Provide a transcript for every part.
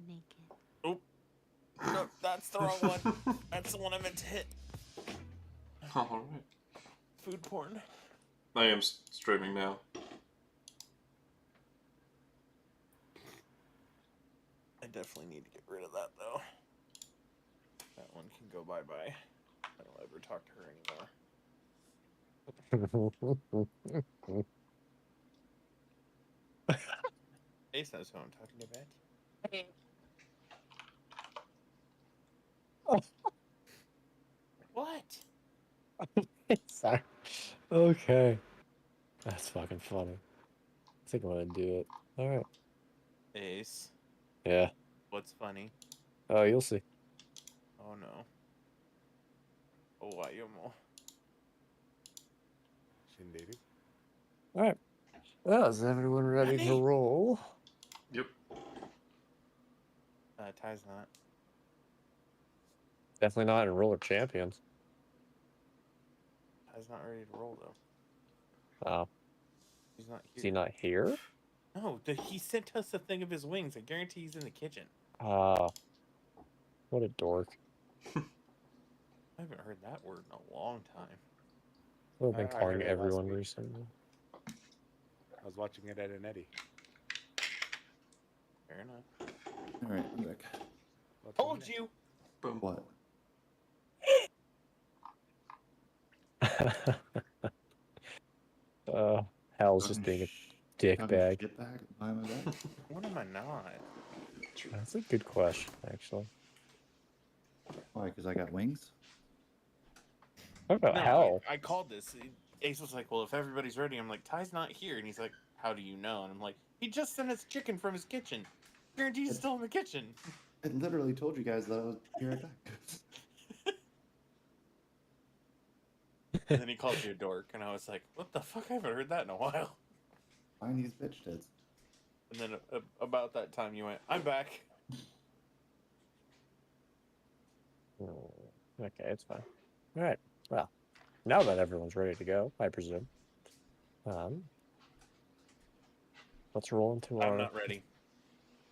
naked. Oh, no, that's the wrong one. That's the one I meant to hit. Alright. Food porn. I am streaming now. I definitely need to get rid of that, though. That one can go bye-bye. I don't ever talk to her anymore. Ace knows who I'm talking about. What? Sorry. Okay. That's fucking funny. I think I'm gonna do it. Alright. Ace. Yeah. What's funny? Oh, you'll see. Oh no. Oh, why you more? Shinderu. Alright. Well, is everyone ready to roll? Yep. Ty's not. Definitely not in Roller Champions. Ty's not ready to roll, though. Oh. He's not here. Is he not here? No, he sent us a thing of his wings. I guarantee he's in the kitchen. Ah. What a dork. I haven't heard that word in a long time. I've been I calling heard it last everyone week. recently. I was watching it at an Eddie. Fair enough. All right, I'm back. Told you! Boom. What? Hal's just being a dick bag. Get back. Why am I back? What am I not? That's a good question, actually. Why? Because I got wings? What about No, Hal? I called this. Ace was like, well, if everybody's ready, I'm like, Ty's not here. And he's like, how do you know? And I'm like, he just sent us chicken from his kitchen. Guarantee he's still in the kitchen. I literally told you guys that I was here right back. And then he called you a dork. And I was like, what the fuck? I haven't heard that in a while. Find these bitch tits. And then about that time, you went, I'm back. Okay, it's fine. All right. Well, now that everyone's ready to go, I presume. Let's roll into our... I'm not ready.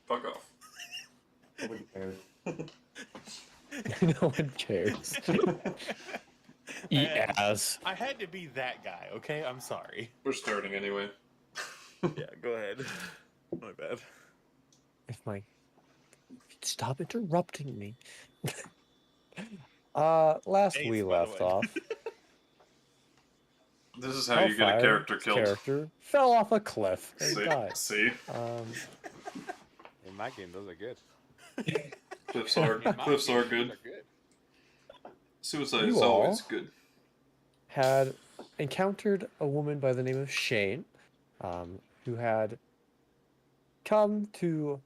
Fuck off. Nobody cares. No one cares. Eat ass. I had to be that guy, okay? I'm sorry. We're starting anyway. Yeah, go ahead. My bad. If you'd stop interrupting me. Last Ace, we by the left way. off, This is how you get a Hellfire's character killed. character fell off a cliff and See? died. See? In my game, those are good. Cliffs are good. Those are good. Suicide You is all always good. had encountered a woman by the name of Shane, who had come to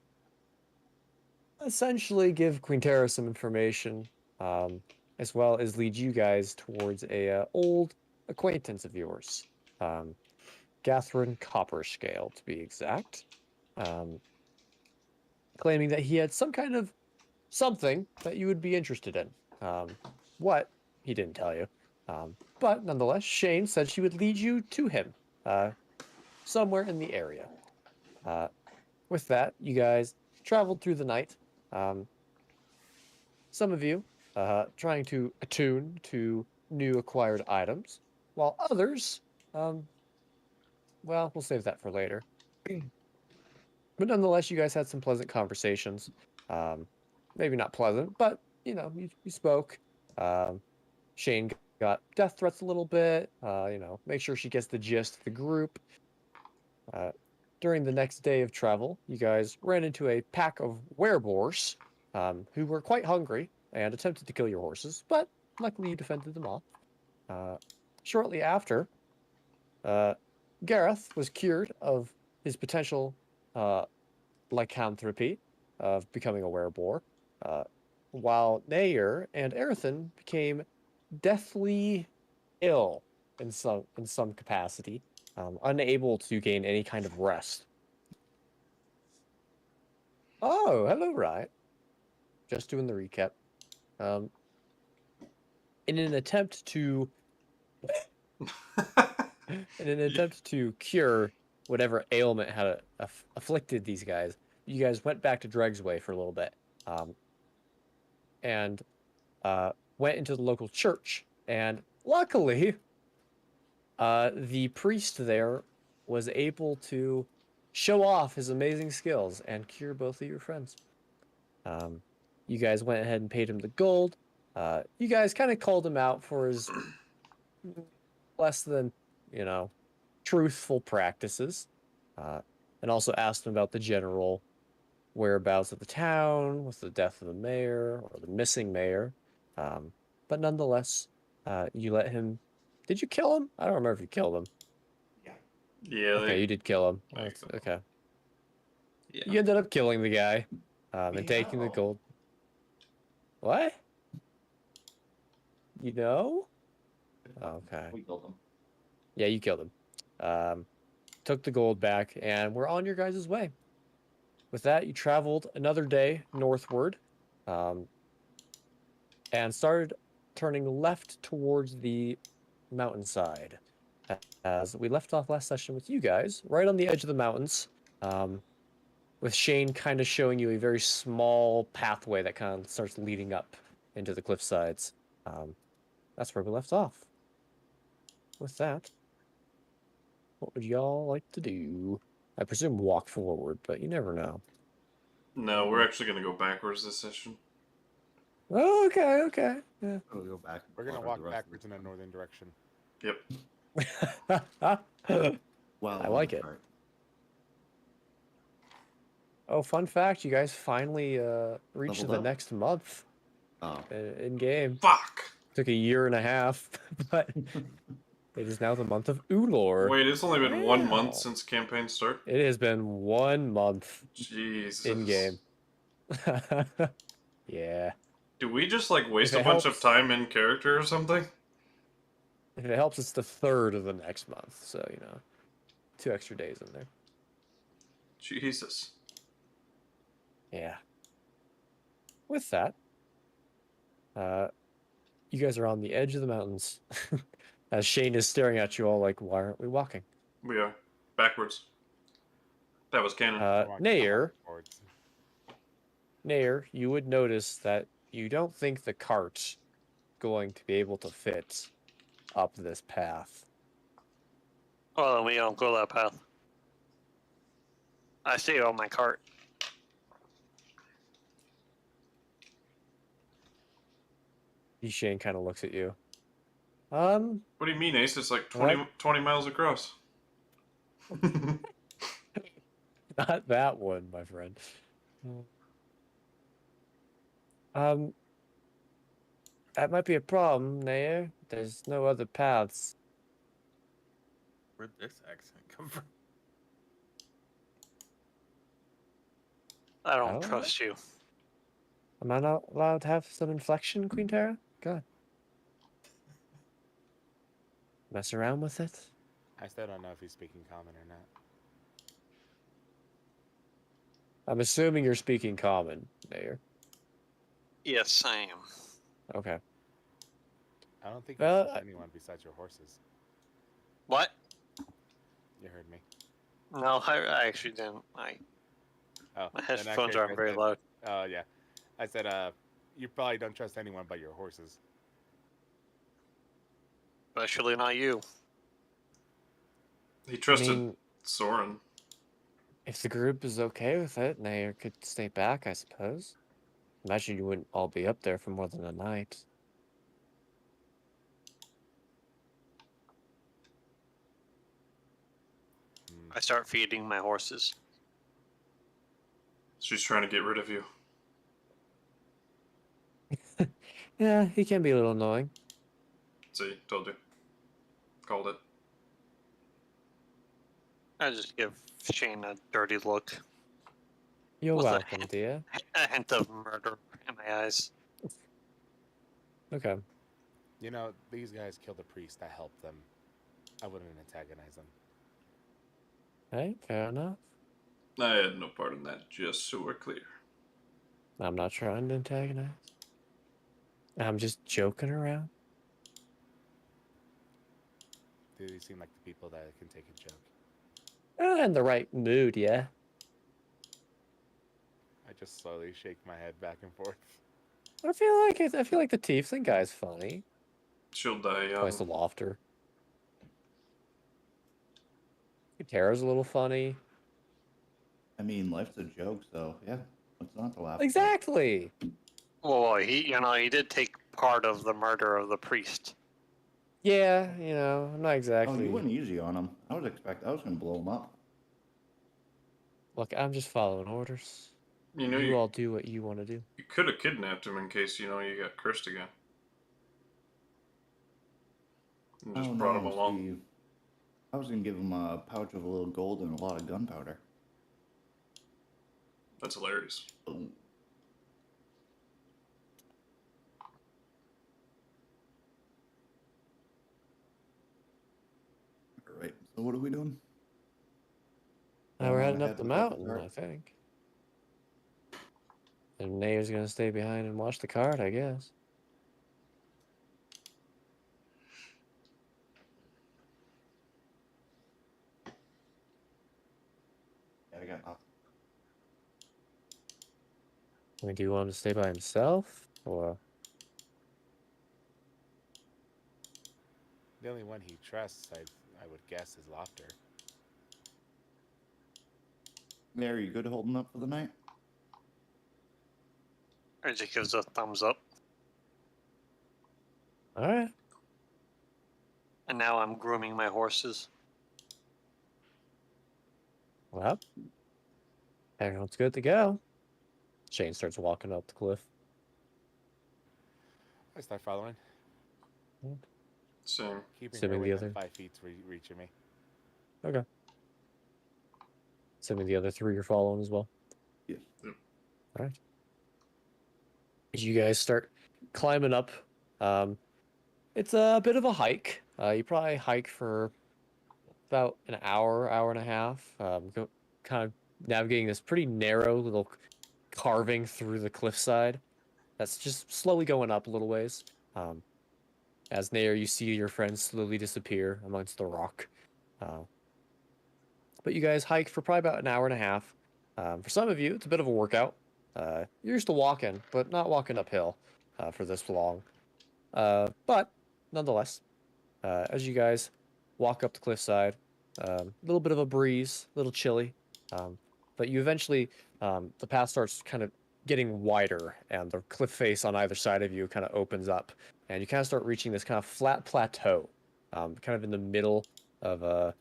essentially give Quinnterra some information, as well as lead you guys towards a old acquaintance of yours, Catherine Copperscale, to be exact, claiming that he had some kind of something that you would be interested in. What, he didn't tell you. But nonetheless, Shane said she would lead you to him, somewhere in the area. With that, you guys traveled through the night. Some of you trying to attune to new acquired items, while others, well, we'll save that for later. But nonetheless, you guys had some pleasant conversations. Maybe not pleasant, but, you know, you spoke. Shane got death threats a little bit, make sure she gets the gist of the group. During the next day of travel, you guys ran into a pack of wereboars, who were quite hungry and attempted to kill your horses, but luckily you defended them off. Shortly after, Gareth was cured of his potential lycanthropy of becoming a wereboar, while Nayr and Arethyn became deathly ill in some capacity, unable to gain any kind of rest. Oh, hello, Riot. Just doing the recap. In an attempt to cure whatever ailment had afflicted these guys, you guys went back to Dregsway for a little bit, and went into the local church. And luckily, the priest there was able to show off his amazing skills and cure both of your friends. You guys went ahead and paid him the gold. You guys kind of called him out for his less than, truthful practices, and also asked him about the general whereabouts of the town, with the death of the mayor or the missing mayor. But nonetheless, you let him. Did you kill him? I don't remember if you killed him. Yeah. Okay, you did kill him. I That's, killed him. okay. Yeah. You ended up killing the guy, and taking the Meow. gold. What? You know? Okay. We killed him. Yeah, you killed him. Took the gold back, and we're on your guys' way. With that, you traveled another day northward, and started turning left towards the mountainside. As we left off last session with you guys, right on the edge of the mountains, with Shane kind of showing you a very small pathway that kind of starts leading up into the cliff sides. That's where we left off. With that, what would y'all like to do? I presume walk forward, but you never know. No, we're actually gonna go backwards this session. Oh, okay. Yeah. We'll go back. and We're gonna water walk the rest of backwards the in a time. northern direction. Yep. Well, I on like the it. cart. Oh, fun fact, you guys finally reached Leveled the up? next month Oh. in game. Fuck. Took a year and a half, but it is now the month of Ulor. Wait, it's only been 1 Wow. month since campaign start. It has been 1 month Jesus. in game. Yeah. Do we just like waste If a it bunch of helps- time in character or something? If it helps, it's the 3rd of the next month, so 2 extra days in there. Jesus. Yeah. With that, you guys are on the edge of the mountains. As Shane is staring at you all like, why aren't we walking? We are. Backwards. That was canon. Walk Nayr, backwards. Nayr, you would notice that you don't think the cart's going to be able to fit up this path. Well, then we don't go that path. I see it on my cart. Shane kind of looks at you. What do you mean, Ace? It's like 20 miles across. Not that one, my friend. That might be a problem, Nayr. There's no other paths. Where'd this accent come from? I don't Oh. trust you. Am I not allowed to have some inflection, Quinnterra? God. Mess around with it? I still don't know if he's speaking common or not. I'm assuming you're speaking common, Nayr. Yes, I am. Okay. I don't think you Well, trust anyone besides your horses. What? You heard me. No, I actually didn't. Oh, My in that headphones case, aren't I very said- loud. Oh, yeah. I said, you probably don't trust anyone but your horses. Especially not you. He trusted I mean, Soren. if the group is okay with it, Nayr could stay back, I suppose. Imagine you wouldn't all be up there for more than a night. Hmm. I start feeding my horses. She's trying to get rid of you. Yeah, he can be a little annoying. See, told you. Called it. I just give Shane a dirty look. You're What's that? welcome, dear. A hint of murder in my eyes. Okay. You know, these guys killed a priest. I helped them. I wouldn't antagonize them. Hey, fair enough. I had no part in that, just so we're clear. I'm not trying to antagonize. I'm just joking around. They seem like the people that can take a joke. In the right mood, yeah. I just slowly shake my head back and forth. I feel like the Tiefling guy's funny. She'll die young. Twice the Laufter. Quinnterra's a little funny. I mean, life's a joke, so yeah. What's not to laugh about? Exactly. Well, he did take part of the murder of the priest. Yeah, I'm not Oh, exactly. you went easy on him. I was gonna blow him up. Look, I'm just following orders. You know, You all do what you want to do. you could have kidnapped him in case, you got cursed again. And just brought him along. Steve. I was gonna give him a pouch of a little gold and a lot of gunpowder. That's hilarious. Oh. Alright, so what are we doing? Now we're Going heading ahead up the with that mountain, cart? I think. And Nayr's gonna stay behind and watch the cart, I guess. Yeah, I got nothing. I mean, do you want him to stay by himself? Or The only one he trusts, I would guess, is Laufter. Nayr, you good holding up for the night? Or just gives a thumbs up. alright. And now I'm grooming my horses. Well, everyone's good to go. Shane starts walking up the cliff. I start following. Same. Keeping Assuming her the within other- 5 feet's reaching me. Okay. Assuming the other three are following as well. Yes. Alright. As you guys start climbing up, it's a bit of a hike. You probably hike for about an hour, hour and a half. Kind of navigating this pretty narrow little carving through the cliffside. That's just slowly going up a little ways. As Nayr, you see your friends slowly disappear amongst the rock. But you guys hike for probably about an hour and a half. For some of you, it's a bit of a workout. You're used to walking, but not walking uphill for this long. But nonetheless, as you guys walk up the cliffside, a little bit of a breeze, a little chilly, but you eventually, the path starts kind of getting wider, and the cliff face on either side of you kind of opens up, and you kind of start reaching this kind of flat plateau, kind of in the middle of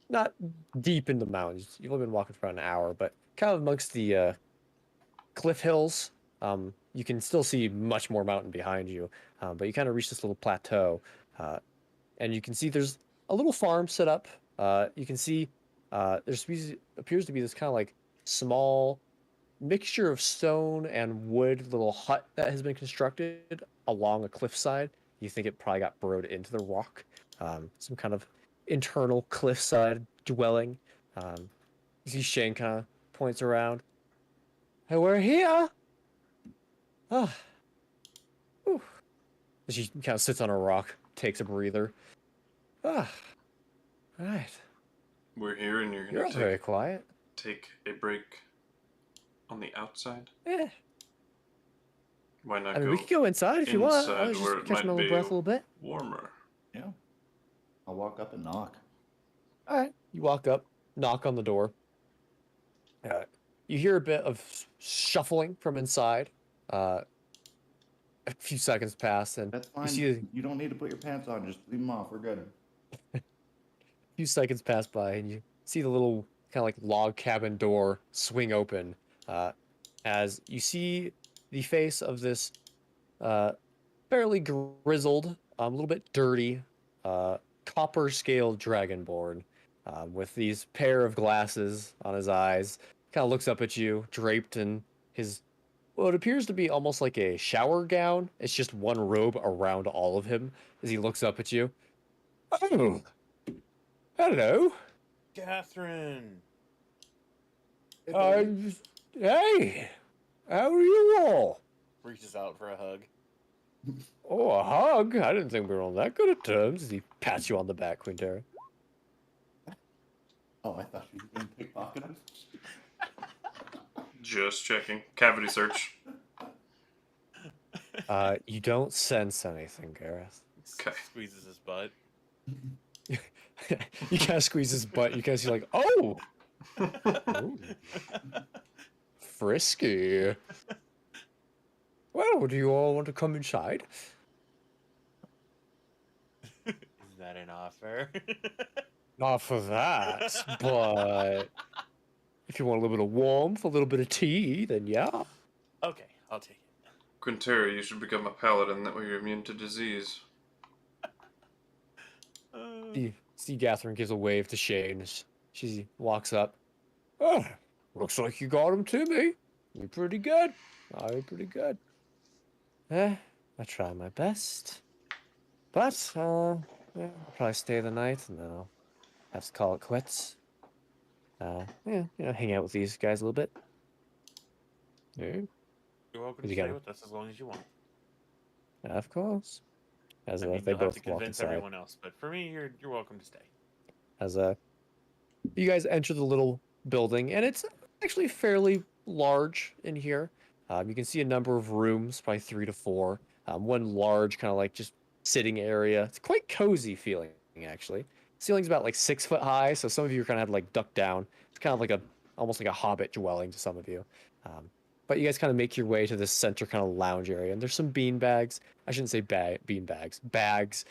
not deep in the mountains. You've only been walking for about an hour, but kind of amongst the cliff hills. You can still see much more mountain behind you, but you kind of reach this little plateau, and you can see there's a little farm set up. You can see appears to be this kind of like small mixture of stone and wood little hut that has been constructed along a cliffside. You think it probably got burrowed into the rock. Some kind of internal cliffside dwelling. You see Shane kind of points around. Hey, we're here. Ah. Whew. She kind of sits on a rock, takes a breather. Ah. All right. We're here and You're all very quiet. take a break on the outside. Yeah. Why not I mean, go we could go inside if you want. inside I was where just it catching my might be breath a little bit. warmer? Yeah. I'll walk up and knock. All right. You walk up, knock on the door. You hear a bit of shuffling from inside. A few seconds pass, and That's fine. see You don't need to put your pants on. Just leave them off. We're good. a few seconds pass by, and you see the little kind of like log cabin door swing open, as you see the face of this fairly grizzled, a little bit dirty, copper scaled dragonborn, with these pair of glasses on his eyes. Kind of looks up at you, draped in his what appears to be almost like a shower gown. It's just one robe around all of him as he looks up at you. Oh, hello. Catherine. Hey, how are you all? Reaches out for a hug. Oh, a hug? I didn't think we were on that good of terms. As he pats you on the back, Quinnterra. Oh, I thought you were going to pickpocket him. Just checking. Cavity search. You don't sense anything, Gareth. Okay. Squeezes his butt. You kind of squeeze his butt. You kind of see like, oh, ooh, frisky. Well, do you all want to come inside? Is that an offer? Not for that, but if you want a little bit of warmth, a little bit of tea, then yeah. Okay, I'll take it. Quinnterra, you should become a paladin. That way you're immune to disease. See, Catherine gives a wave to Shane. She walks up. Oh, looks like you got him to me. You're pretty good. You're pretty good. I try my best. But, yeah, I'll probably stay the night and then I'll have to call it quits. Yeah, hang out with these guys a little bit. Yeah, You're welcome You to got stay it. with us as long as you want. of course. As I mean, they you'll have both to walk convince inside. everyone else, but for me, you're welcome to stay. As you guys enter the little building, and it's actually fairly large in here. You can see a number of rooms, probably 3 to 4. One large, kind of like just sitting area. It's quite cozy feeling, actually. Ceiling's about like 6 foot high, so some of you are kind of have to like duck down. It's kind of like almost like a hobbit dwelling to some of you. But you guys kind of make your way to this center kind of lounge area, and there's some bean bags. I shouldn't say bean bags, bags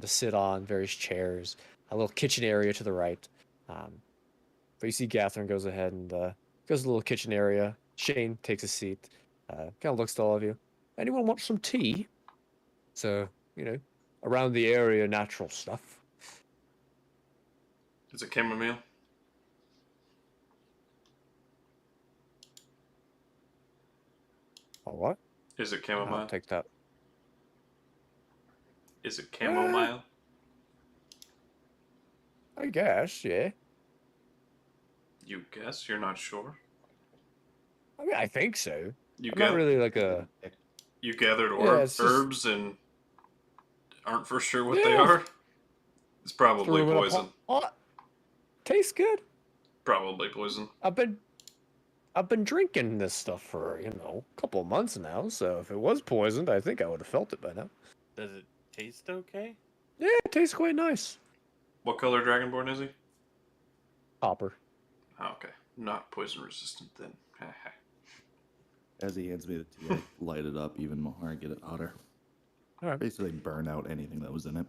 to sit on, various chairs, a little kitchen area to the right. But you see Catherine goes ahead and goes to the little kitchen area. Shane takes a seat, kind of looks to all of you. Anyone want some tea? So, around the area, natural stuff. Is it chamomile? All right. Is it I'll chamomile? take that. Is it chamomile? I guess, yeah. You guess? You're not sure? I mean, I think so. You I'm not really like a... You gathered Yeah, it's just- herbs and aren't for sure what they Yeah. are? It's probably threw it in a poison. pot. Tastes good. Probably poison. I've been drinking this stuff for, a couple of months now, so if it was poisoned, I think I would have felt it by now. Does it taste okay? Yeah, it tastes quite nice. What color dragonborn is he? Copper. Oh, okay. Not poison resistant then. As he hands me the tea, I light it up even more and get it hotter. All right. Basically burn out anything that was in it.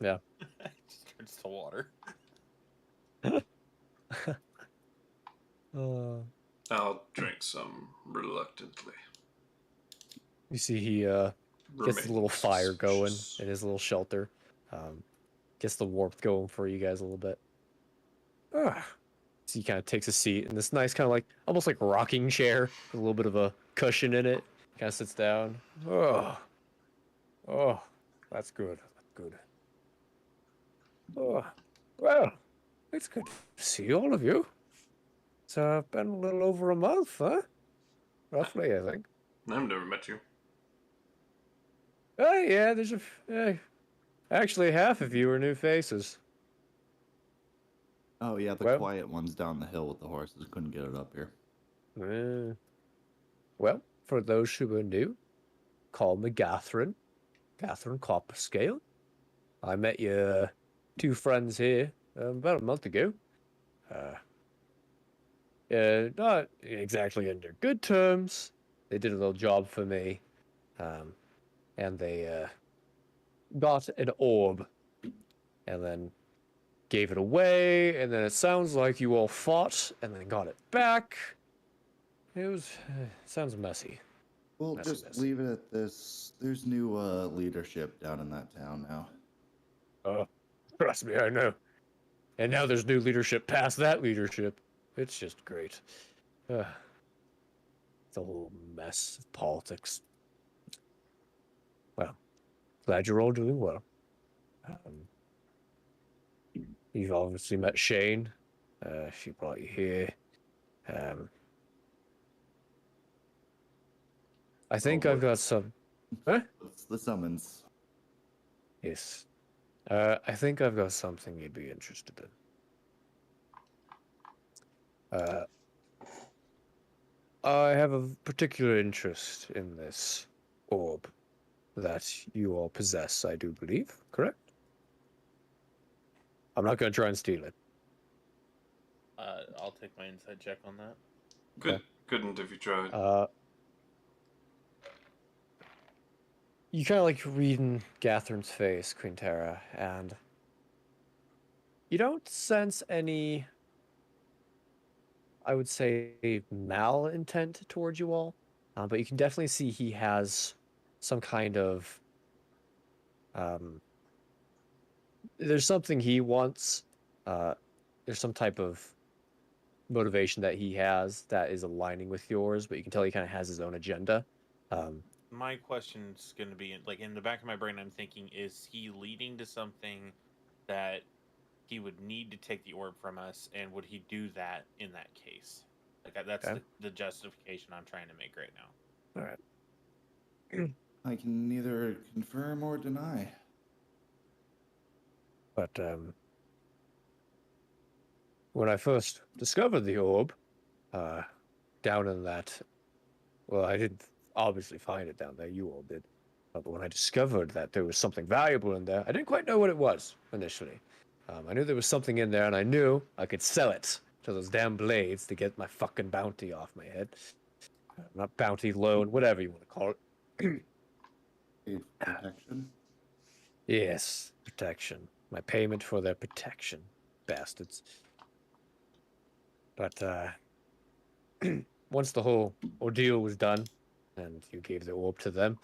Yeah. It just turns to water. I'll drink some reluctantly. You see he gets the little fire going in his little shelter. Gets the warmth going for you guys a little bit. So he kind of takes a seat in this nice kind of like, almost like rocking chair with a little bit of a cushion in it. Kind of sits down. Oh, that's good. That's good. Oh, well, it's good to see all of you. It's been a little over a month, huh? Roughly, I think. I've never met you. Yeah, there's actually half of you are new faces. Oh yeah, the Well- quiet ones down the hill with the horses couldn't get it up here. Well, for those who are new, call me Catherine Copperscale. I met your 2 friends here about a month ago. Not exactly under good terms. They did a little job for me, and they got an orb, and then gave it away, and then it sounds like you all fought, and then got it back. It sounds messy. We'll Messy, just messy. leave it at this. There's new leadership down in that town now. Trust me, I know. And now there's new leadership past that leadership. It's just great. It's a whole mess of politics. Well, glad you're all doing well. You've obviously met Shane. She brought you here. I think I've got some... Huh? It's the summons. Yes. I think I've got something you'd be interested in. I have a particular interest in this orb that you all possess, I do believe, correct? I'm not going to try and steal it. I'll take my inside check on that. Couldn't if you tried. You kind of like reading Gatherin's face, Quinnterra, and you don't sense any, I would say, malintent towards you all, but you can definitely see he has some kind of, there's something he wants, there's some type of motivation that he has that is aligning with yours, but you can tell he kind of has his own agenda. My question's going to be, like, in the back of my brain, I'm thinking, is he leading to something that he would need to take the orb from us, and would he do that in that case? Like, that's Okay. the justification I'm trying to make right now. All right. I can neither confirm or deny. But when I first discovered the orb, down in that, well, I didn't obviously find it down there. You all did. But when I discovered that there was something valuable in there, I didn't quite know what it was initially. I knew there was something in there, and I knew I could sell it to those damn blades to get my fucking bounty off my head. Not bounty, loan, whatever you want to call it. Protection. Yes, protection. My payment for their protection, bastards. But once the whole ordeal was done, and you gave the orb to them,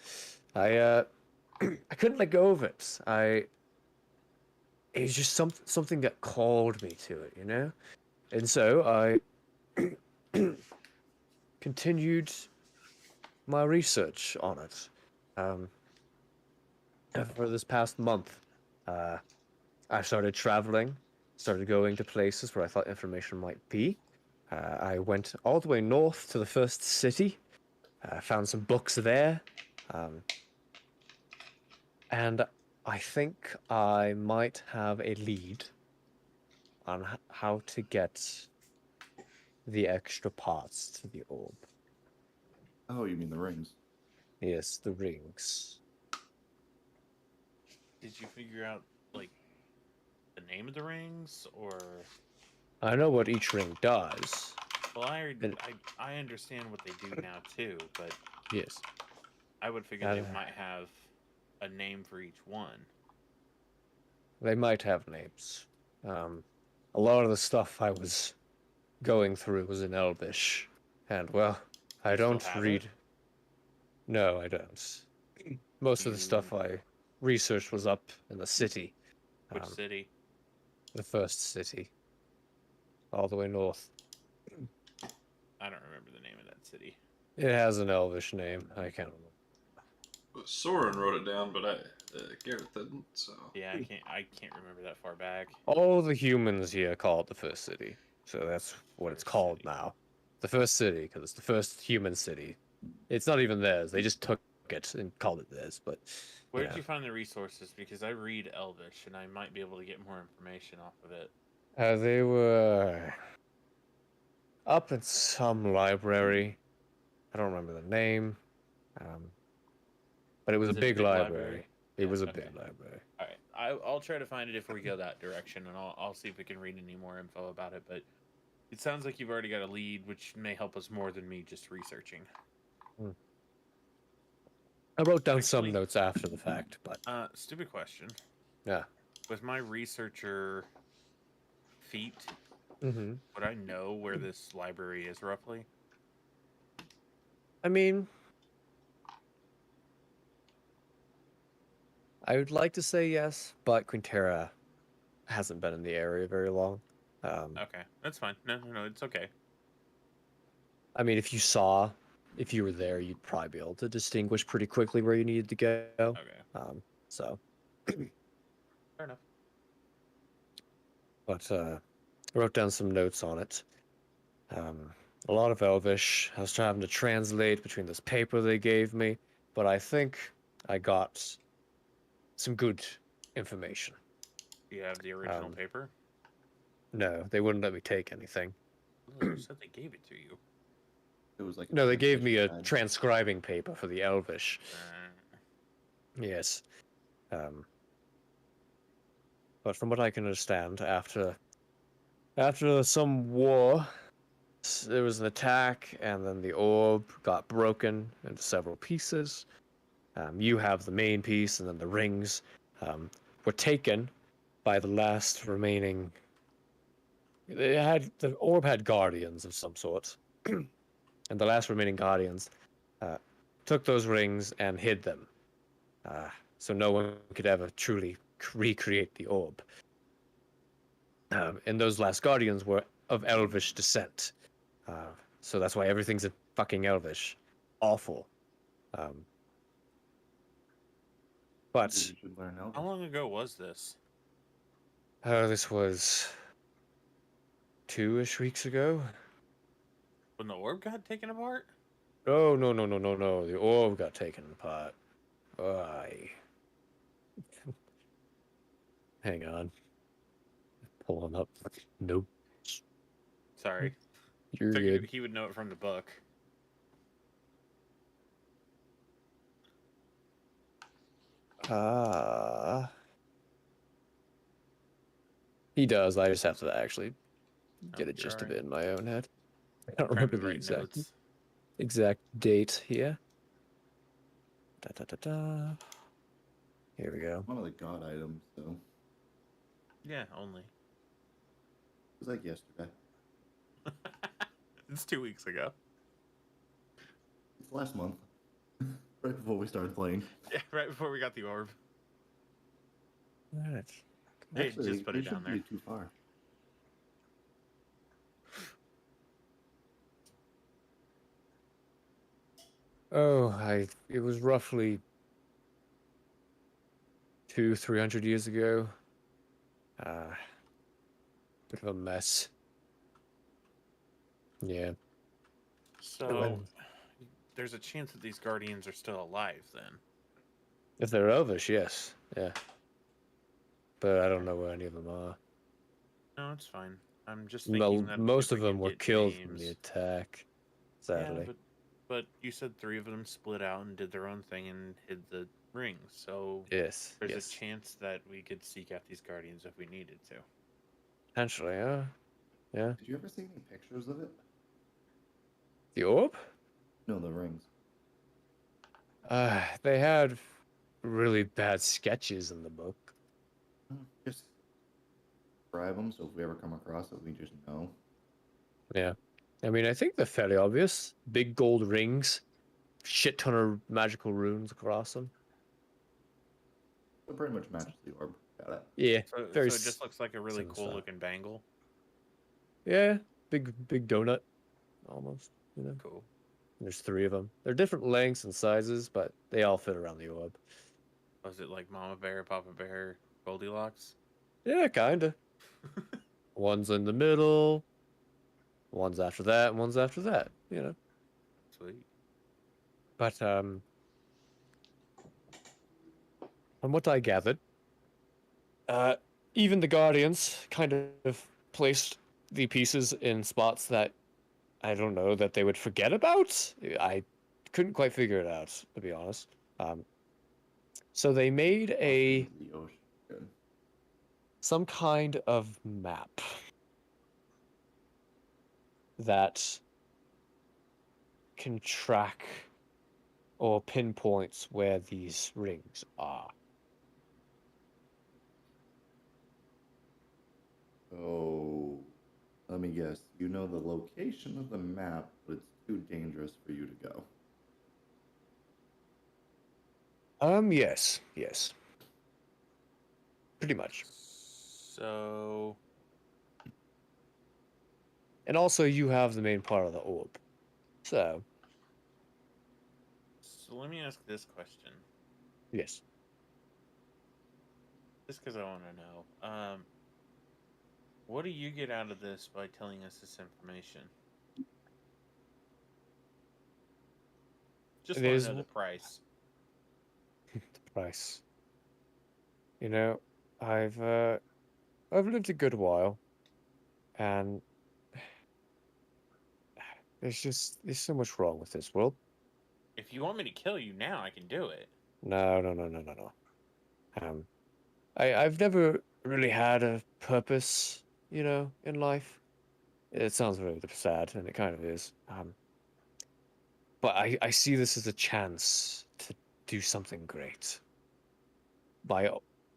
I I couldn't let go of it. It was just something that called me to it, you know? And so I continued my research on it. For this past month, I started traveling, started going to places where I thought information might be. I went all the way north to the first city, found some books there, and I think I might have a lead on how to get the extra parts to the orb. Oh, you mean the rings? Yes, the rings. Did you figure out, like, the name of the rings, or... I know what each ring does. Well, I understand what they do now, too, but... Yes. I would figure they might have a name for each one. They might have names. A lot of the stuff I was going through was in Elvish, and well, I don't read. No, I don't. Most of the stuff I researched was up in the city. Which city? The first city. All the way north. I don't remember the name of that city. It has an Elvish name. I can't remember. Soren wrote it down, but Gareth didn't. So yeah, I can't remember that far back. All the humans here call it the first city, so that's what it's called now. The first city, because it's the first human city. It's not even theirs. They just took it and called it theirs. But where did you find the resources? Because I read Elvish, and I might be able to get more information off of it. They were up at some library. I don't remember the name. But it was a big library. It was a big library. All right, I'll try to find it if we go that direction, and I'll see if we can read any more info about it. But it sounds like you've already got a lead, which may help us more than me just researching. I wrote down some notes after the fact, but stupid question. Yeah. With my researcher feat, would I know where this library is roughly? I mean, I would like to say yes, but Quinnterra hasn't been in the area very long. Okay, that's fine. No, it's okay. I mean, if you were there, you'd probably be able to distinguish pretty quickly where you needed to go. Okay. So. Fair enough. But I wrote down some notes on it. A lot of Elvish. I was trying to translate between this paper they gave me, but I think I got some good information. Do you have the original paper? No, they wouldn't let me take anything. You said they gave it to you. It was like a No, they gave me a translation guide. transcribing paper for the Elvish. Uh, Yes. But from what I can understand, after some war, there was an attack, and then the orb got broken into several pieces. You have the main piece, and then the rings were taken by the last remaining. The orb had guardians of some sort, and the last remaining guardians took those rings and hid them, so no one could ever truly recreate the orb. And those last guardians were of Elvish descent, so that's why everything's in fucking Elvish. Awful. But You should learn Elvish. how long ago was this? this was 2-ish weeks ago. When the orb got taken apart? Oh, no. The orb got taken apart. Aye. Hang on. Pulling up. Nope. Sorry. You're Figured good. he would know it from the book. He does. I just have to actually get Oh, it just you're a bit in my own head. I don't Trying remember to the write notes. exact date here. Here we go. One of the god items, though. Yeah, only. It was like yesterday. It's 2 weeks ago. It's last month. Right before we started playing. Yeah, right before we got the orb. Alright. Hey, Actually, just put they it down shouldn't there. be too far. Oh, it was roughly 200-300 years ago. Bit of a mess. Yeah. So, there's a chance that these guardians are still alive then. If they're Elvish, yes. Yeah. But I don't know where any of them are. No, it's fine. I'm just thinking that Most if of we them could were get killed in names- the attack, sadly. Yeah, but you said 3 of them split out and did their own thing and hid the rings. So Yes. there's Yes. a chance that we could seek out these guardians if we needed to. Potentially, yeah. Yeah. Did you ever see any pictures of it? The orb? No, the rings. They had really bad sketches in the book. Just grab them so if we ever come across it, we just know. Yeah. I mean, I think they're fairly obvious. Big gold rings, shit ton of magical runes across them. It pretty much matches the orb. Got it. Yeah. So, Very so it just looks like a really similar cool style. looking bangle. Yeah. Big donut. Almost. You know? Cool. There's 3 of them. They're different lengths and sizes, but they all fit around the orb. Was it like Mama Bear, Papa Bear, Goldilocks? Yeah, kinda. One's in the middle. One's after that, and one's after that. You know. Sweet. But from what I gathered, even the Guardians kind of placed the pieces in spots that I don't know that they would forget about. I couldn't quite figure it out, to be honest. So they made The ocean. Good. some kind of map that can track or pinpoints where these rings are. Oh, let me guess. You know the location of the map, but it's too dangerous for you to go. Yes. Pretty much. So, And also you have the main part of the orb. So, let me ask this question. yes. Just because I want to know. What do you get out of this by telling us this information? Just want There's to know the price. The price. You know, I've lived a good while, and there's so much wrong with this world. If you want me to kill you now, I can do it. No. I've never really had a purpose, in life. It sounds really sad, and it kind of is. But I see this as a chance to do something great. My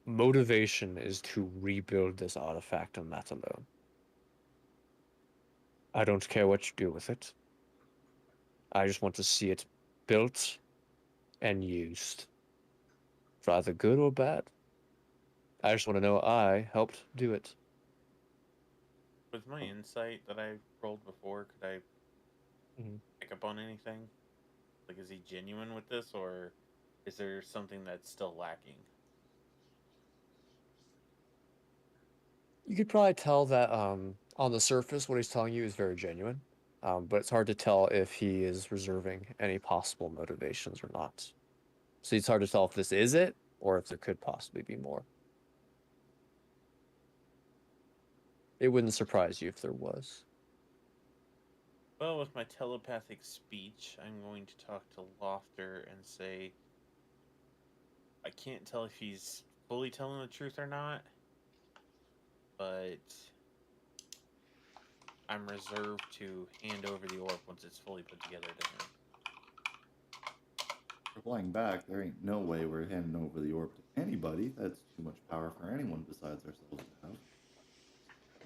motivation is to rebuild this artifact and that alone. I don't care what you do with it. I just want to see it built and used. For either good or bad. I just want to know I helped do it. With my insight that I rolled before, could I pick up on anything? Like, is he genuine with this, or is there something that's still lacking? You could probably tell that on the surface, what he's telling you is very genuine. But it's hard to tell if he is reserving any possible motivations or not. So it's hard to tell if this is it, or if there could possibly be more. It wouldn't surprise you if there was. Well, with my telepathic speech, I'm going to talk to Laufter and say, I can't tell if he's fully telling the truth or not, but I'm reserved to hand over the orb once it's fully put together to him. Replying back, there ain't no way we're handing over the orb to anybody. That's too much power for anyone besides ourselves to have.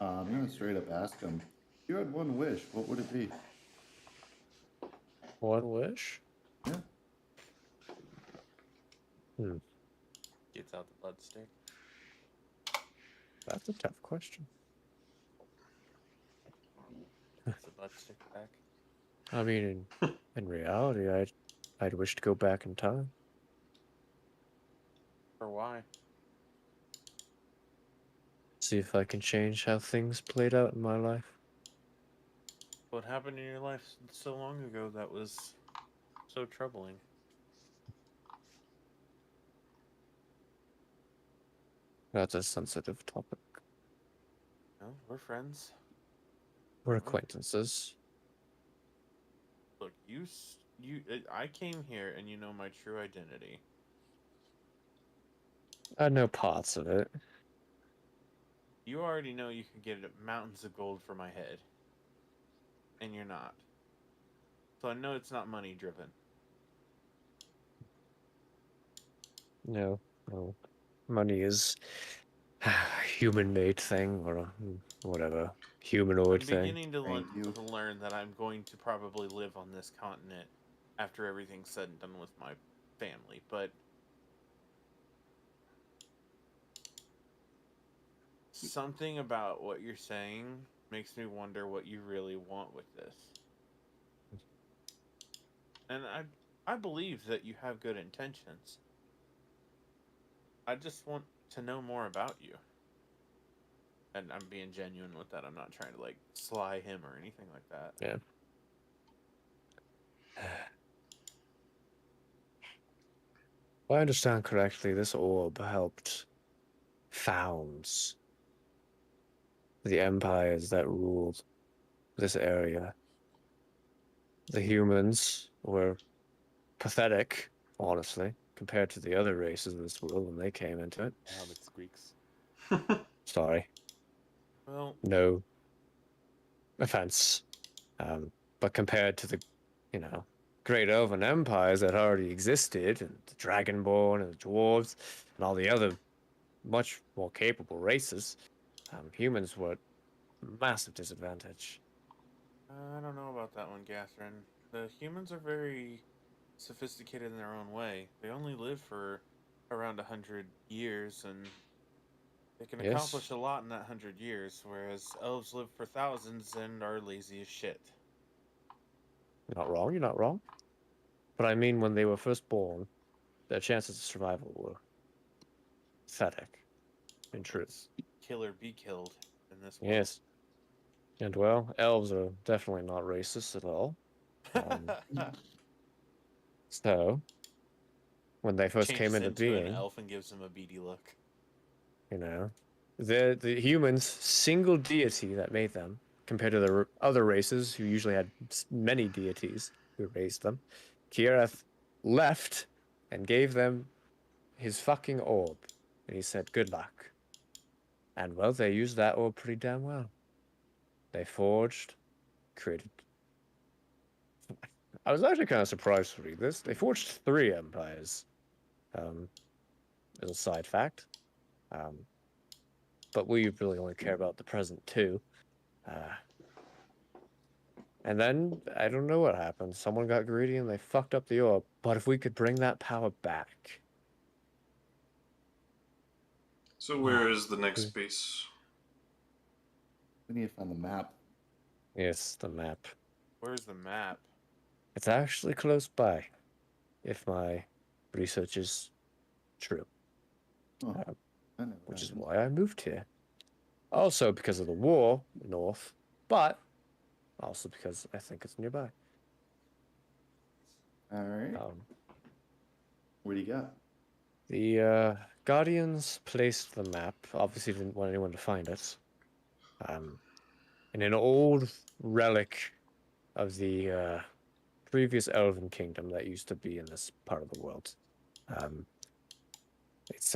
I'm gonna straight up ask him, if you had one wish, what would it be? One wish? Yeah. Gets out the blood stick. That's a tough question. Gets the blood stick back. I mean, in reality, I'd wish to go back in time. For why? See if I can change how things played out in my life. What happened in your life so long ago that was so troubling? That's a sensitive topic. No, we're friends. We're acquaintances. Look, I came here and you know my true identity. I know parts of it. You already know you can get mountains of gold for my head. And you're not. So I know it's not money driven. No. Money is a human-made thing, or whatever. Humanoid I'm thing. beginning to Thank you. learn that I'm going to probably live on this continent after everything's said and done with my family, but something about what you're saying makes me wonder what you really want with this. And I believe that you have good intentions. I just want to know more about you. And I'm being genuine with that. I'm not trying to, like, sly him or anything like that. Yeah. If I understand correctly, this orb helped founds the empires that ruled this area. The humans were pathetic, honestly, compared to the other races of this world when they came into it. It squeaks. Sorry. Well, No offense. But compared to the, great elven empires that already existed, and the Dragonborn and the Dwarves, and all the other much more capable races, humans were at massive disadvantage. I don't know about that one, Catherine. The humans are very sophisticated in their own way. They only live for around 100 years, and they can Yes. accomplish a lot in that 100 years, whereas elves live for thousands and are lazy as shit. You're not wrong. But I mean, when they were first born, their chances of survival were pathetic, in truth. Kill or be killed in this world. Yes. And well, elves are definitely not racist at all. So, when they first came into an being, elf and gives him a beady look. the humans' single deity that made them compared to the other races who usually had many deities who raised them, Gareth left and gave them his fucking orb. And he said, good luck. And, well, they used that orb pretty damn well. They forged, created... I was actually kind of surprised to read this. They forged 3 empires. As a side fact. But we really only care about the present 2. And then, I don't know what happened. Someone got greedy and they fucked up the orb. But if we could bring that power back... So where is the next base? We need to find the map. Yes, the map. Where's the map? It's actually close by, if my research is true. Oh, I know Which that. is why I moved here. Also because of the war, north, but also because I think it's nearby. All right. What do you got? The Guardians placed the map. Obviously didn't want anyone to find it. In an old relic of the previous Elven kingdom that used to be in this part of the world. It's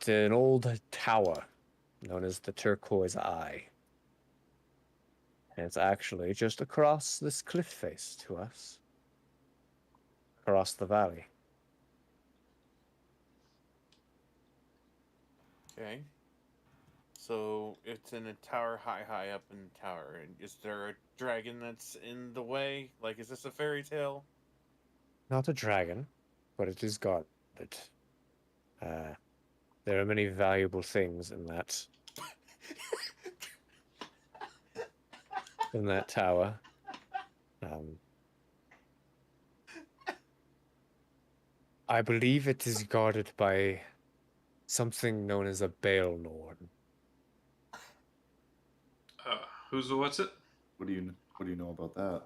an old tower known as the Turquoise Eye. And it's actually just across this cliff face to us. Across the valley. Okay. So it's in a tower high up in the tower. And is there a dragon that's in the way? Like, is this a fairy tale? Not a dragon, but it is guarded. There are many valuable things in that tower. I believe it is guarded by something known as a Baelnorn. Who's the what's it? What do you know about that?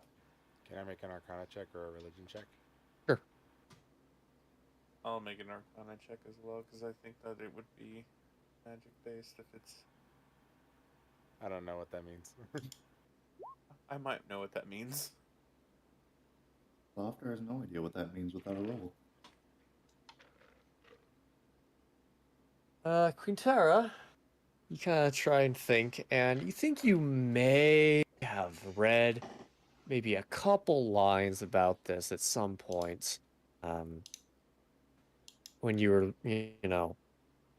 Can I make an Arcana check or a Religion check? Sure. I'll make an Arcana check as well, because I think that it would be magic based if it's... I don't know what that means. I might know what that means. Laufter has no idea what that means without a roll. Quinnterra, you kind of try and think, and you think you may have read maybe a couple lines about this at some point, when you were,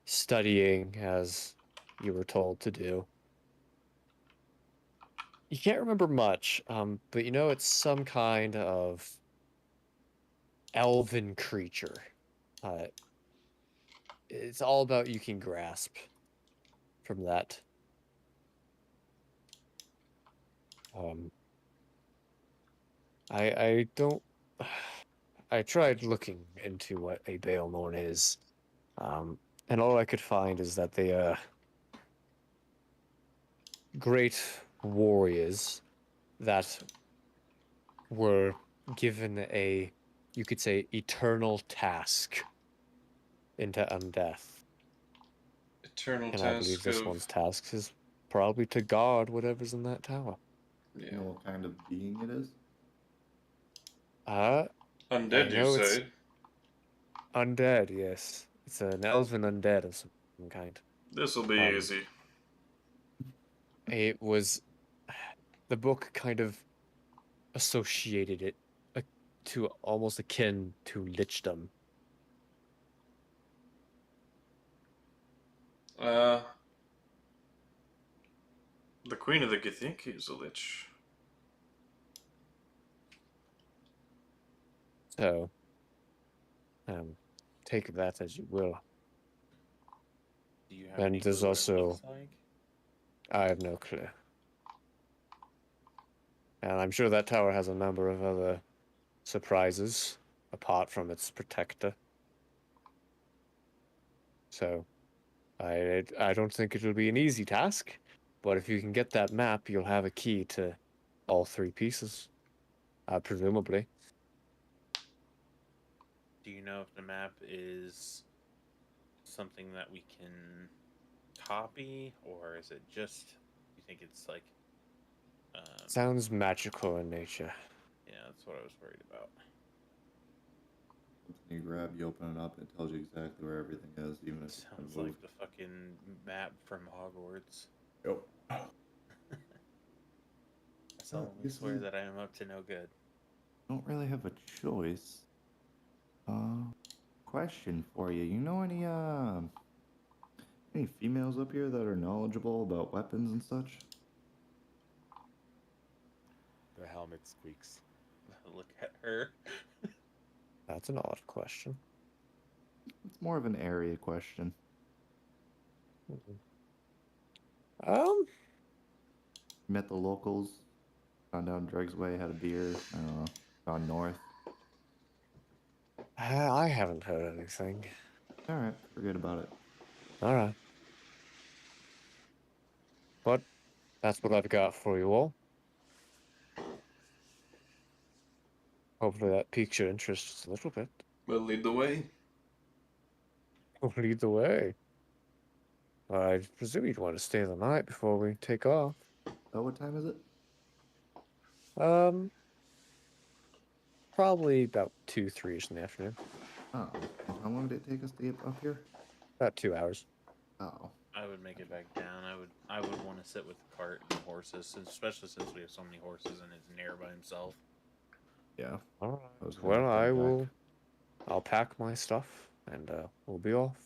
studying as you were told to do. You can't remember much, but it's some kind of elven creature. It's all about you can grasp from that. I don't... I tried looking into what a Baelnorn is, and all I could find is that they are great warriors that were given a, you could say, eternal task into undeath. Eternal And task I believe this of... one's task is probably to guard whatever's in that tower. You Yeah. know what kind of being it is? Undead, I know you it's say? undead, yes. It's an elven undead of some kind. This'll be easy. It was... The book kind of associated it to almost akin to lichdom. The Queen of the Githyanki is a lich. So, take that as you will. Do you have And any there's clue what it also- looks like? I have no clue. And I'm sure that tower has a number of other surprises, apart from its protector. So, I don't think it'll be an easy task, but if you can get that map, you'll have a key to all 3 pieces, presumably. Do you know if the map is something that we can copy, or is it just you think it's like? Sounds magical in nature. Yeah, that's what I was worried about. You grab, you open it up, it tells you exactly where everything is, even if it's been Sounds moved. like the fucking map from Hogwarts. Yep. I solemnly you swear see- that I am up to no good. Don't really have a choice. Question for you. You know any females up here that are knowledgeable about weapons and such? The helmet squeaks. Look at her. That's an odd question. It's more of an area question. Mhm. Met the locals, gone down Dregg's Way, had a beer, gone north. I haven't heard anything. Alright, forget about it. All right. But that's what I've got for you all. Hopefully that piques your interest just a little bit. We'll lead the way. Lead the way. I presume you'd want to stay the night before we take off. Oh, what time is it? Probably about 2, 3ish in the afternoon. Oh, and how long did it take us to get up here? About 2 hours. Oh, I would make it back down. I would want to sit with the cart and the horses, especially since we have so many horses and it's Nayr by himself. yeah. All I was right. gonna Well, come I back. will. I'll pack my stuff and we'll be off.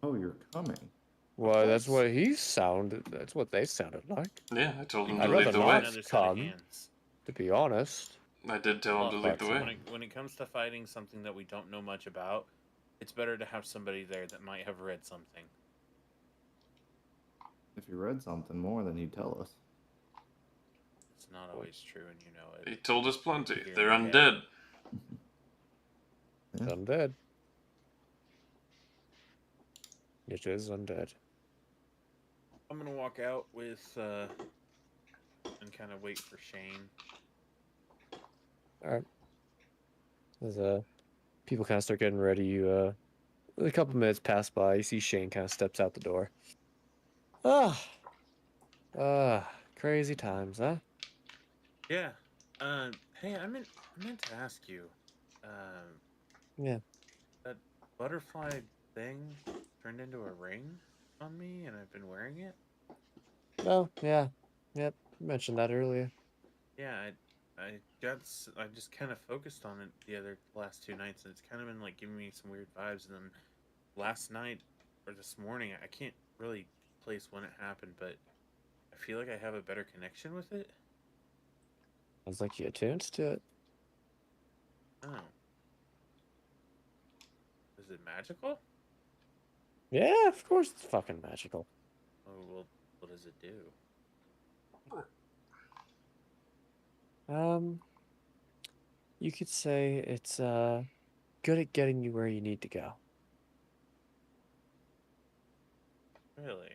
Oh, you're coming. Well, that's course. what he sounded. That's what they sounded like. Yeah, I told him I'd to rather lead the not. way. Another set of Come. hands. To be honest. I did tell him to lead the So way. when it comes to fighting something that we don't know much about, it's better to have somebody there that might have read something. If you read something more, then he'd tell us. It's not always true, and you know it. He told us plenty. Here They're we undead. Yeah. Undead. It is undead. I'm gonna walk out with and kind of wait for Shane. All right. As people kind of start getting ready, you a couple minutes pass by. You see Shane kind of steps out the door. Crazy times, huh? Yeah. Hey, I meant to ask you. Yeah. That butterfly thing turned into a ring on me, and I've been wearing it. Oh, yeah. Yep. You mentioned that earlier. Yeah, I just kind of focused on it the last 2 nights, and it's kind of been like giving me some weird vibes. And then last night or this morning, I can't really place when it happened, but I feel like I have a better connection with it. Sounds like you attuned to it. Oh, is it magical? Yeah, of course it's fucking magical. Oh well, what does it do? You could say it's good at getting you where you need to go. Really?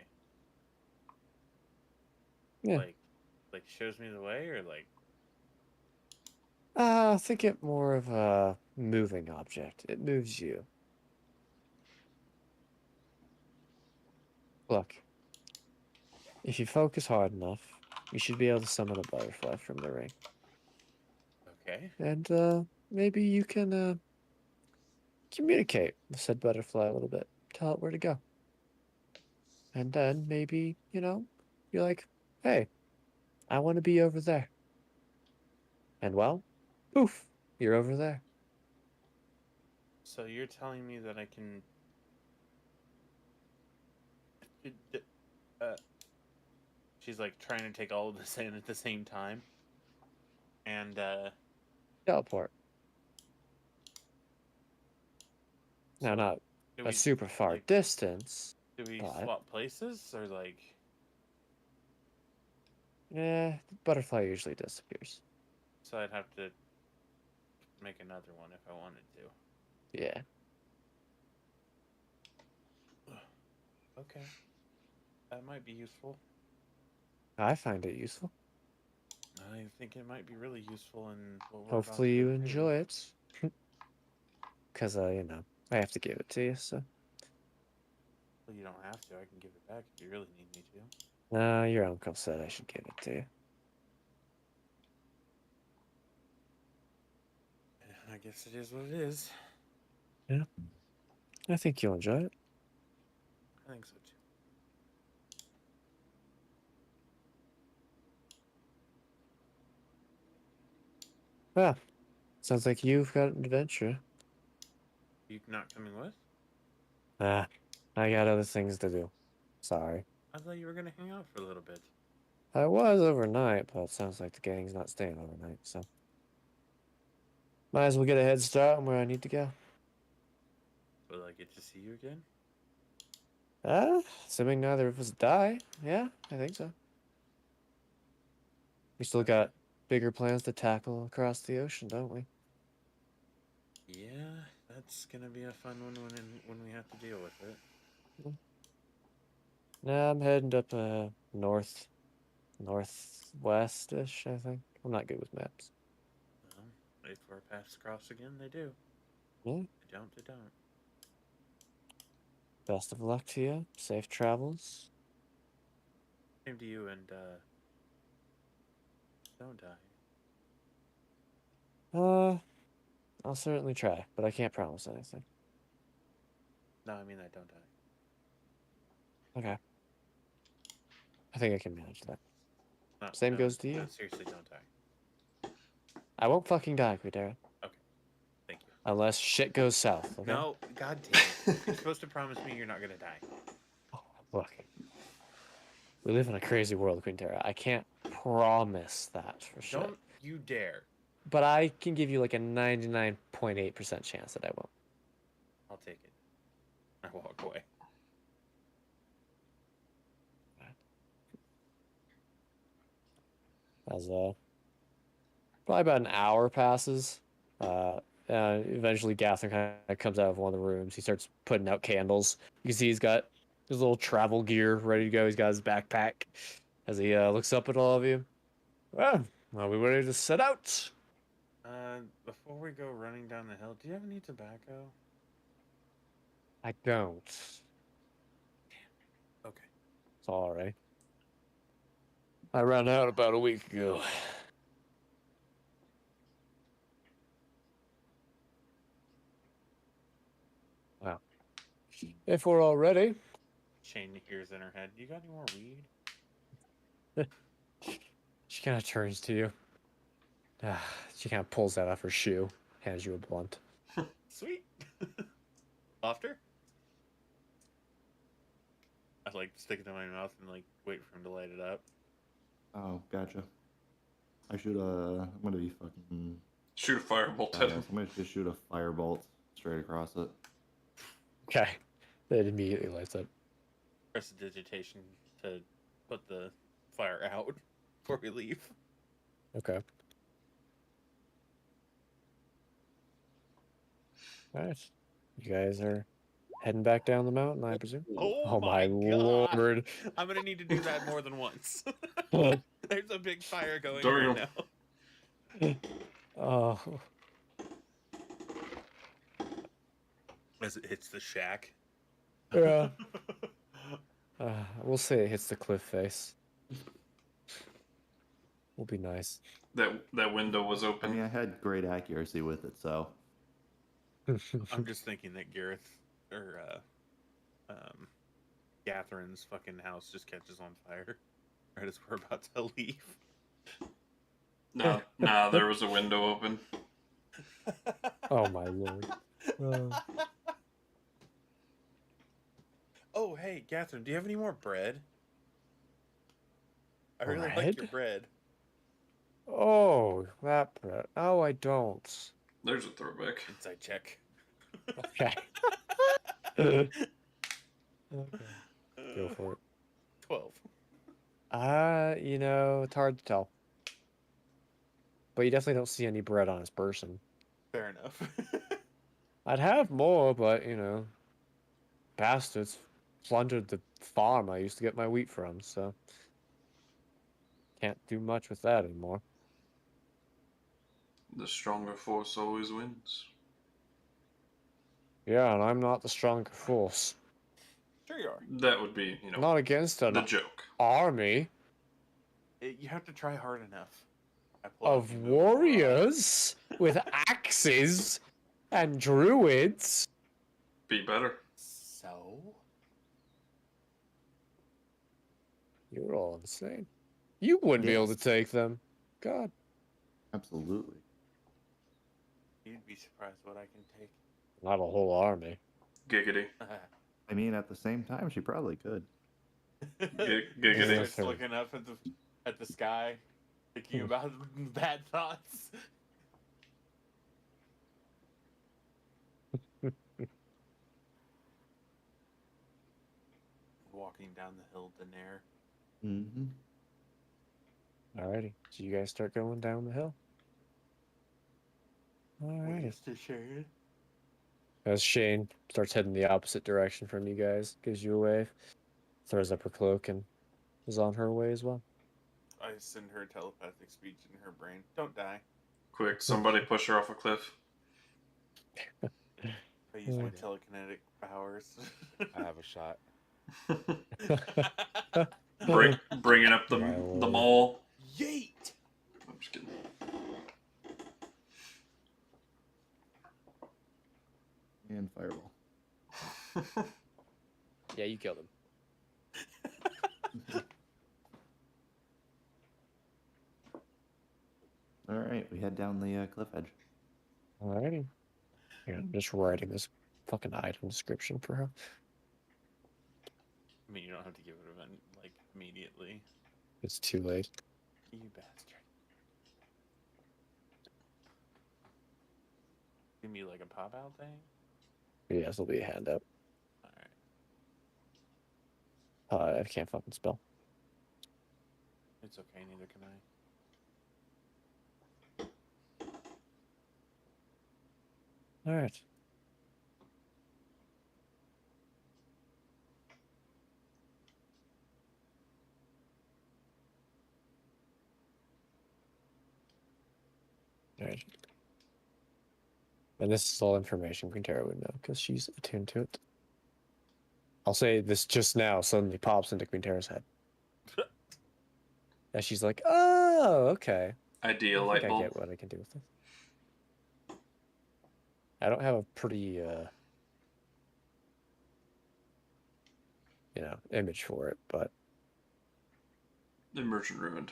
Yeah. Like shows me the way, or like? Think it more of a moving object. It moves you. Look, if you focus hard enough, you should be able to summon a butterfly from the ring. Okay. And maybe you can communicate with said butterfly a little bit. Tell it where to go. And then maybe, you're like, hey, I want to be over there. And well, poof, you're over there. So you're telling me that I can? She's like trying to take all of this in at the same time, and Teleport. Now, so not do a we super far like, distance. do we but- swap places, or like? Yeah, the butterfly usually disappears. So I'd have to make another one if I wanted to. Yeah. Okay, that might be useful. I find it useful. I think it might be really useful in what we're Hopefully you about to do. enjoy it. Because, I have to give it to you, so. Well, you don't have to. I can give it back if you really need me to. No, your uncle said I should give it to you. I guess it is what it is. I think you'll enjoy it. I think so too. Well, sounds like you've got an adventure. You not coming with? Ah, I got other things to do. Sorry. I thought you were gonna hang out for a little bit. I was overnight, but it sounds like the gang's not staying overnight, so. Might as well get a head start on where I need to go. Will I get to see you again? Assuming neither of us die. Yeah, I think so. We still got bigger plans to tackle across the ocean, don't we? Yeah, that's gonna be a fun one when we have to deal with it. Nah, I'm heading up northwest-ish, I think. I'm not good with maps. Well, if our paths cross again, they do. Yeah. They don't, they don't. Best of luck to you. Safe travels. Same to you, and don't die. I'll certainly try, but I can't promise anything. No, I mean that don't die. Okay. I think I can manage that. No, Same no, goes to you. No, seriously, don't die. I won't fucking die, Quinnterra. Thank you. Unless shit goes south, okay? No, god damn it. You're supposed to promise me you're not gonna die. Look. We live in a crazy world, Quinnterra. I can't promise that for sure. Don't you dare. But I can give you like a 99.8% chance that I won't. I'll take it. I walk away. As probably about an hour passes. Eventually Gareth kind of comes out of one of the rooms. He starts putting out candles. You can see he's got his little travel gear ready to go. He's got his backpack as he looks up at all of you. Well, are we ready to set out? Before we go running down the hill, do you have any tobacco? I don't. Okay. It's all right. I ran out about a week ago. Wow. If we're all ready. Shane hears in her head, you got any more weed? She kind of turns to you. She kind of pulls that off her shoe, hands you a blunt. Sweet. Laufter? I like stick it in my mouth and like wait for him to light it up. Oh, gotcha. I shoot a. I'm gonna be fucking. Shoot a firebolt at I'm him. gonna just shoot a firebolt straight across it. Okay. It immediately lights up. Press the digitation to put the fire out before we leave. Okay. Alright. You guys are heading back down the mountain, I presume? Oh my God. lord. I'm gonna need to do that more than once. There's a big fire going Dorian. right now. Oh. As it hits the shack. Yeah. We'll say it hits the cliff face. Will be nice. That window was I open. mean, I had great accuracy with it, so. I'm just thinking that Gareth or Catherine's fucking house just catches on fire right as we're about to leave. Nah, there was a window open. Oh my lord. Oh, hey, Catherine, do you have any more bread? I really like Bread? your bread. Oh, that bread. Oh, I don't. There's a throwback. Inside check. Okay. Okay. Go for it. 12. You know, it's hard to tell. But you definitely don't see any bread on his person. Fair enough. I'd have more, but, you know, bastards plundered the farm I used to get my wheat from, so can't do much with that anymore. The stronger force always wins. Yeah, and I'm not the stronger force. Sure you are. That would be, you know, Not against an the joke. army You have to try hard enough. I pull out of the immovable rod. warriors with axes and druids. Be better. So? You're all insane. You wouldn't be able to Yes. take them. God. Absolutely. You'd be surprised what I can take. Not a whole army. Giggity. I mean, at the same time, she probably could. Giggity. Starts looking up at the sky, thinking about bad thoughts. Walking down the hill to Nayr. Mm-hmm. Alrighty. So you guys start going down the hill. Alrighty. Ways to share. As Shane starts heading the opposite direction from you guys, gives you a wave, throws up her cloak, and is on her way as well. I send her telepathic speech in her brain. Don't die. Quick, somebody push her off a cliff. I use my Yeah. telekinetic powers. I have a shot. Bringing up the My lord. mall. Yeet! I'm just kidding. And fireball. Yeah, you killed him. All right, we head down the cliff edge. Alrighty. Yeah, I'm just writing this fucking item description for her. I mean, you don't have to give it like immediately. It's too late. You bastard. Give me like a pop out thing? Yeah, this will be a handout. Alright. I can't fucking spell. It's okay, neither can I. Alright. Alright. And this is all information Quinnterra would know, because she's attuned to it. I'll say this just now suddenly pops into Quinnterra's head. And she's like, oh, okay. Ideal I light think I bulb. get what I can do with this. I don't have a pretty, image for it, but Immersion ruined.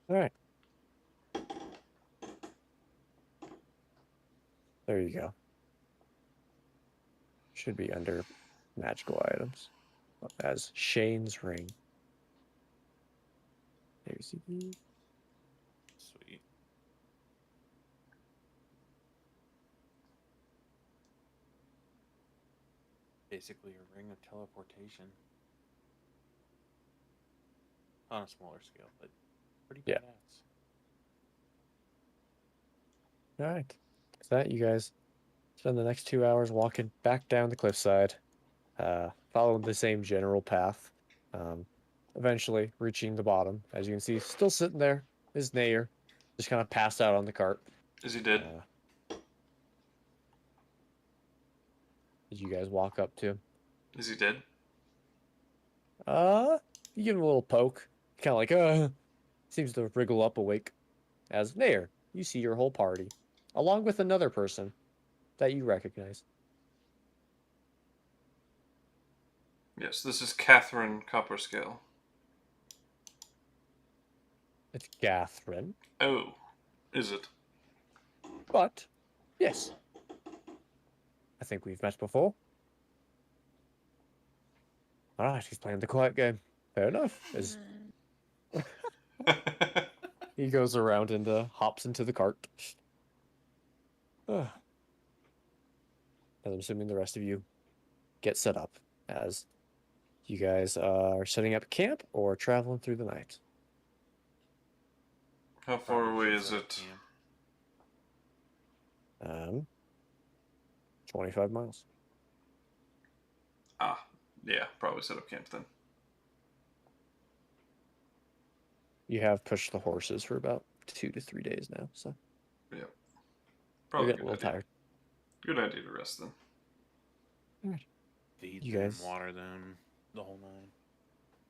all right. There you go. Should be under magical items as Shane's ring. There's the Sweet. Basically a ring of teleportation. On a smaller scale, but pretty Yeah. badass. All right. With that, you guys spend the next 2 hours walking back down the cliffside, following the same general path. Eventually reaching the bottom. As you can see, still sitting there is Nayr, just kind of passed out on the cart. Is he dead? Did you guys walk up to him? Is he dead? You give him a little poke. Kind of like, seems to wriggle up awake. As Nayr, you see your whole party, along with another person that you recognize. Yes, this is Catherine Copperscale. It's Catherine. Oh, is it? But, yes. I think we've met before. Alright, he's playing the quiet game. Fair enough. He goes around and hops into the cart. And I'm assuming the rest of you get set up as you guys are setting up camp or traveling through the night. How far away is it? 25 miles. Ah, yeah, probably set up camp then. You have pushed the horses for about 2 to 3 days now, so. Yeah. They're Probably getting a little good idea. tired. Good idea to rest them. Feed You them, guys- water them, the whole nine.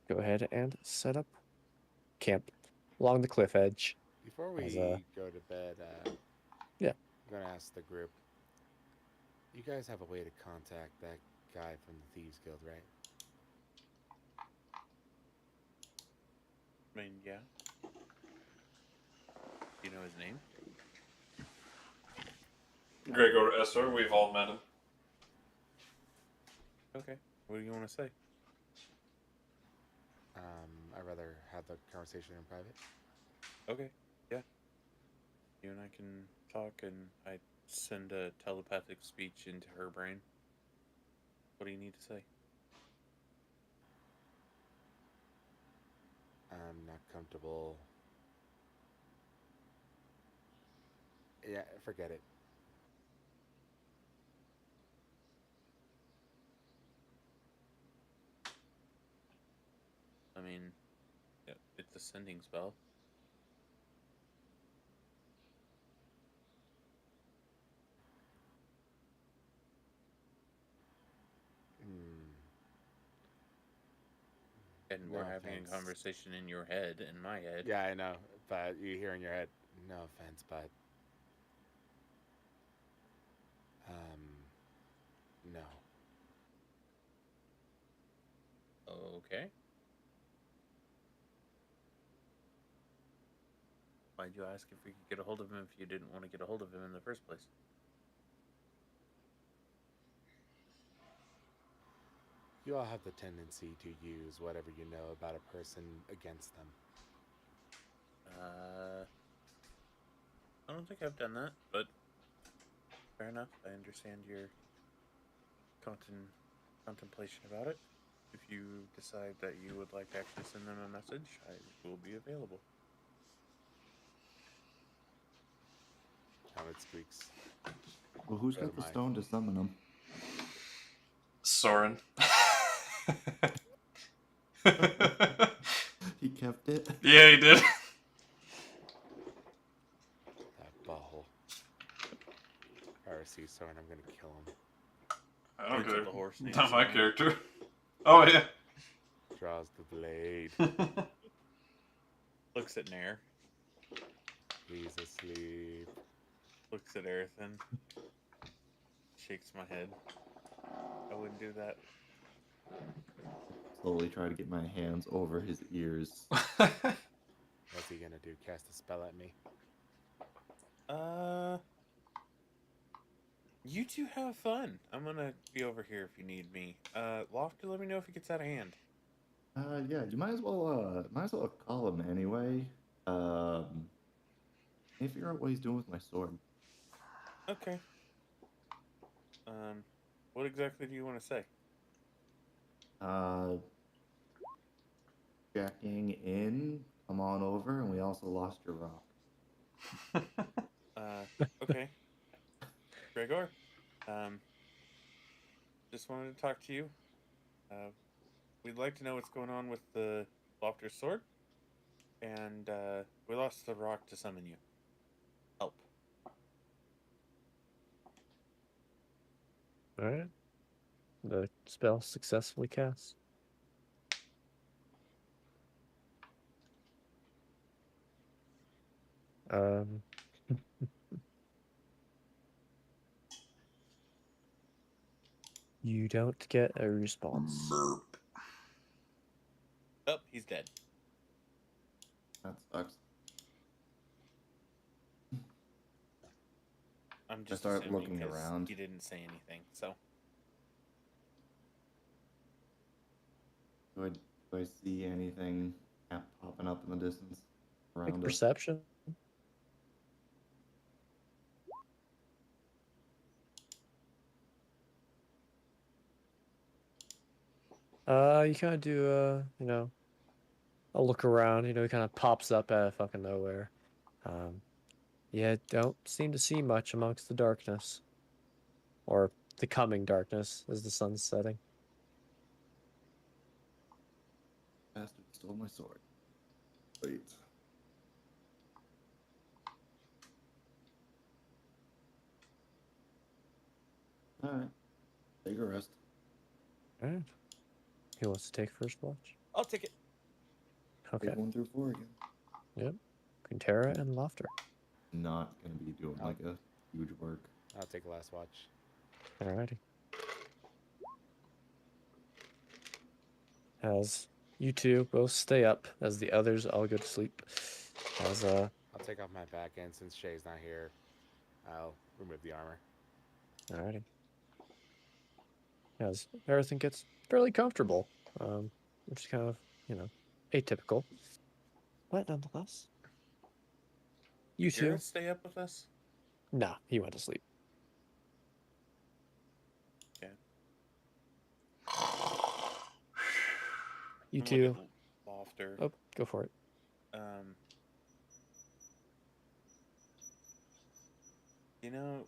Go ahead and set up camp along the cliff edge. Before we As, go to bed, yeah. I'm gonna ask the group. You guys have a way to contact that guy from the Thieves Guild, right? I mean, yeah. Do you know his name? Gregor Esser, we've all met him. Okay. What do you want to say? I'd rather have the conversation in private. Okay. Yeah. You and I can talk, and I send a telepathic speech into her brain. What do you need to say? I'm not comfortable. Yeah, forget it. I mean, yeah, it's a sending spell. And No we're having offense. a conversation in your head and my head. Yeah, I know, but you hear in your head, no offense, but no. Okay. Why'd you ask if we could get a hold of him if you didn't want to get a hold of him in the first place? You all have the tendency to use whatever you know about a person against them. I don't think I've done that, but fair enough. I understand your contemplation about it. If you decide that you would like to actually send them a message, I will be available. How it squeaks. Well, who's So got am the I. stone to summon them? Soren. He kept it. Yeah, he did. That butthole. If I ever see Soren, I'm gonna kill him. I don't Turns out care. the horse named Not my Soren. character. Oh, yeah. Draws the blade. Looks at Nayr. He's asleep. Looks at Arethyn. Shakes my head. I wouldn't do that. Slowly try to get my hands over his ears. What's he gonna do? Cast a spell at me? You two have fun. I'm gonna be over here if you need me. Laufter, let me know if it gets out of hand. Yeah, you might as well call him anyway. Can't figure out what he's doing with my sword. Okay. What exactly do you want to say? Jacking in, come on over, and we also lost your rock. Okay. Gregor, just wanted to talk to you. We'd like to know what's going on with the Laufter sword, and we lost the rock to summon you. Help. Alright. The spell successfully cast. You don't get a response. Oh, he's dead. That sucks. I'm just start assuming looking 'cause around. he didn't say anything, so. Do I see anything popping up in the distance Make a around us? perception. You kind of do a look around. He kind of pops up out of fucking nowhere. Yeah, don't seem to see much amongst the darkness, or the coming darkness as the sun's setting. Bastard stole my sword. Wait. Alright. Take a rest. Alright. Who wants to take first watch? I'll take it. Okay. Take 1 through 4 again. Yep. Quinnterra and Laufter. Not gonna be doing like a huge work. I'll take last watch. Alrighty. As you two both stay up, as the others all go to sleep. As I'll take off my back end since Shay's not here. I'll remove the armor. alrighty. As everything gets fairly comfortable, which is kind of, atypical. But nonetheless. You two? Gareth stay up with us? Nah, he went to sleep. Okay. You I'm two. looking at Laufter. Oh, go for it. You know,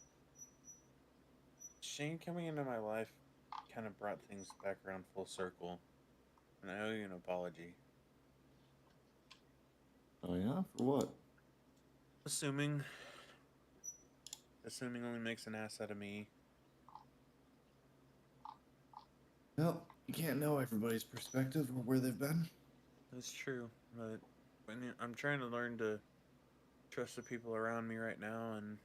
Shane coming into my life kind of brought things back around full circle, and I owe you an apology. Oh yeah? For what? Assuming only makes an ass out of me. Well, you can't know everybody's perspective or where they've been. That's true, but I'm trying to learn to trust the people around me right now, and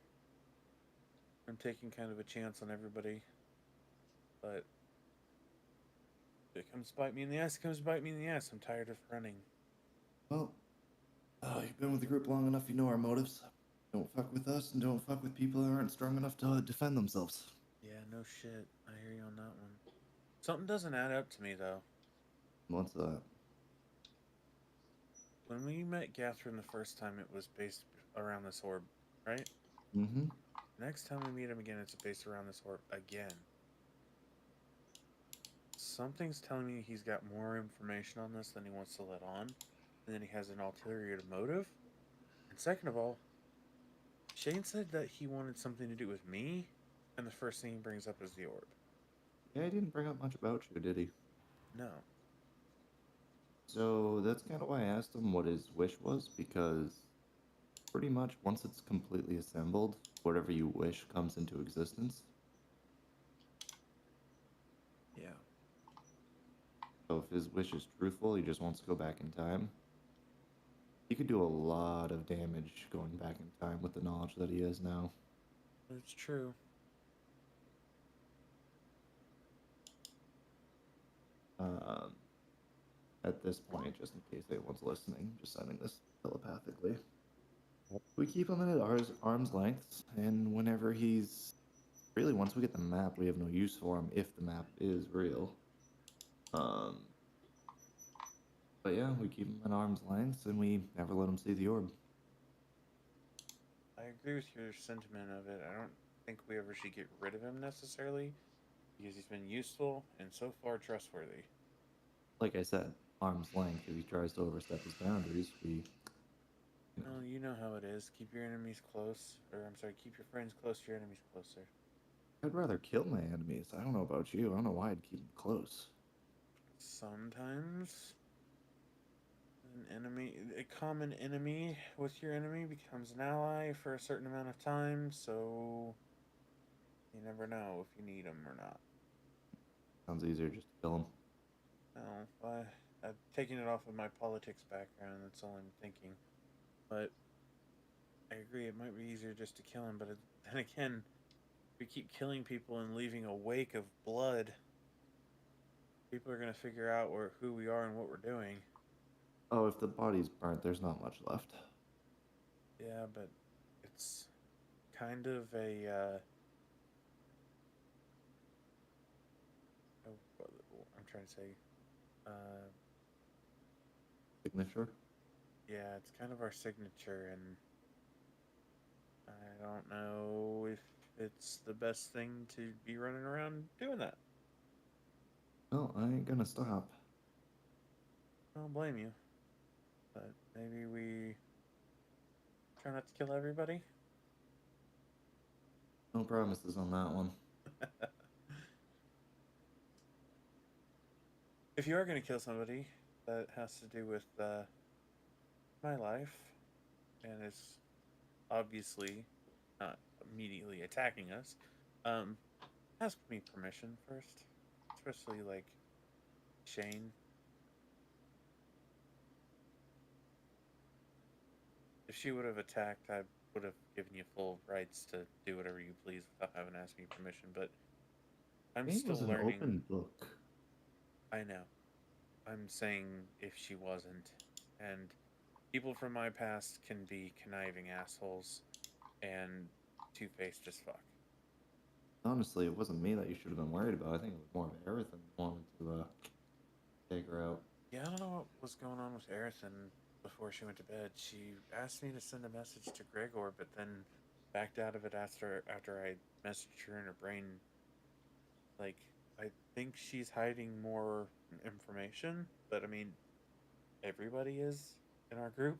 I'm taking kind of a chance on everybody. But if it comes to bite me in the ass, it comes to bite me in the ass. I'm tired of running. Well, you've been with the group long enough, you know our motives. Don't fuck with us and don't fuck with people that aren't strong enough to defend themselves. Yeah, no shit. I hear you on that one. Something doesn't add up to me, though. What's that? When we met Catherine the first time, it was based around this orb, right? Mm-hmm. Next time we meet him again, it's based around this orb again. Something's telling me he's got more information on this than he wants to let on, and then he has an ulterior motive. And second of all, Shane said that he wanted something to do with me, and the first thing he brings up is the orb. Yeah, he didn't bring up much about you, did he? No. So that's kind of why I asked him what his wish was, because pretty much once it's completely assembled, whatever you wish comes into existence. Yeah. So if his wish is truthful, he just wants to go back in time. He could do a lot of damage going back in time with the knowledge that he has now. It's true. At this point, just in case anyone's listening, just sending this telepathically. We keep him at arm's length, and whenever he's... Really, once we get the map, we have no use for him if the map is real. But yeah, we keep him at arm's length, and we never let him see the orb. I agree with your sentiment of it. I don't think we ever should get rid of him necessarily, because he's been useful and so far trustworthy. Like I said, arm's length. If he tries to overstep his boundaries, we... Well, you know how it is. Keep your enemies close. Or, I'm sorry, keep your friends close, your enemies closer. I'd rather kill my enemies. I don't know about you. I don't know why I'd keep them close. Sometimes a common enemy with your enemy becomes an ally for a certain amount of time, so you never know if you need them or not. Sounds easier just to kill him. No, I've taken it off of my politics background, that's all I'm thinking. But I agree, it might be easier just to kill him, but then again, if we keep killing people and leaving a wake of blood, people are going to figure out who we are and what we're doing. Oh, if the body's burnt, there's not much left. Yeah, but it's kind of a, I'm trying to say, Signature? yeah, it's kind of our signature, and I don't know if it's the best thing to be running around doing that. No, I ain't gonna stop. I don't blame you, but maybe we try not to kill everybody. No promises on that one. If you are going to kill somebody, that has to do with my life, and it's obviously not immediately attacking us. ask me permission first, especially like Shane. If she would have attacked, I would have given you full rights to do whatever you please without having to ask me permission. But I'm It still was an learning. open book. I know. I'm saying if she wasn't, and people from my past can be conniving assholes and two-faced as fuck. Honestly, it wasn't me that you should have been worried about. I think it was more of Arethyn who wanted to take her out. Yeah, I don't know what was going on with Arethyn before she went to bed. She asked me to send a message to Gregor, but then backed out of it after I messaged her in her brain. Like, I think she's hiding more information, but I mean, everybody is in our group.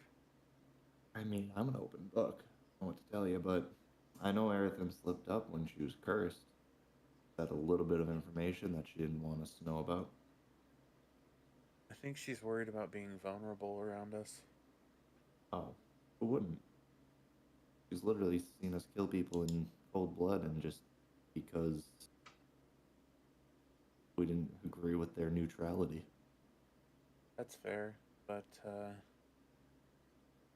I mean, I'm an open book. I don't know what to tell you, but I know Arethyn slipped up when she was cursed. Had a little bit of information that she didn't want us to know about. I think she's worried about being vulnerable around us. Oh, who wouldn't? She's literally seen us kill people in cold blood, and just because we didn't agree with their neutrality. That's fair, but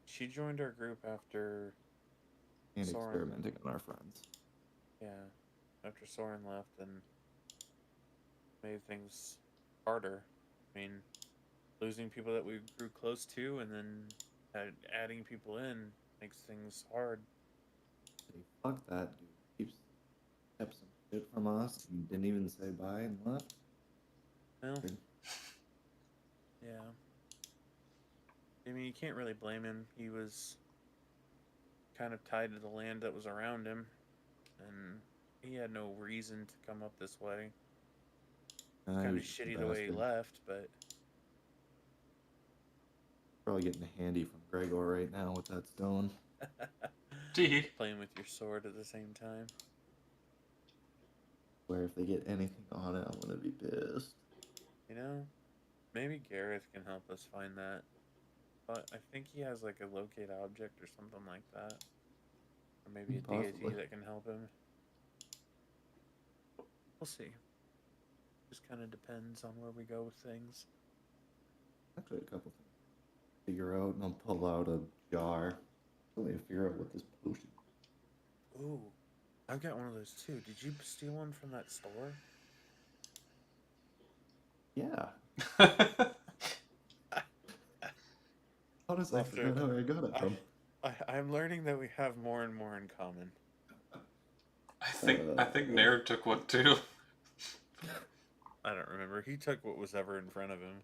she joined our group after And Soren. experimenting on our friends. Yeah, after Soren left and made things harder. I mean, losing people that we grew close to and then adding people in makes things hard. Say, fuck that dude. Kept some shit from us and didn't even say bye and left. Well, yeah. I mean, you can't really blame him. He was kind of tied to the land that was around him, and he had no reason to come up this way. He Kind of was just a shitty the way he bastard. left, but Probably getting a handy from Gregor right now with that stone. Tee. playing with your sword at the same time. Where if they get anything on it, I'm gonna be pissed. You know, maybe Gareth can help us find that. But I think he has like a locate object or something like that. Or maybe a Possibly. deity that can help him. We'll see. Just kind of depends on where we go with things. Actually, a couple things to figure out, and I'll pull out a jar. Only to figure out what this potion. Ooh, I've got one of those too. Did you steal one from that store? Yeah. How does I Laufter, forget how I got it from? I'm learning that we have more and more in common. I think Nayr took one too. I don't remember. He took what was ever in front of him.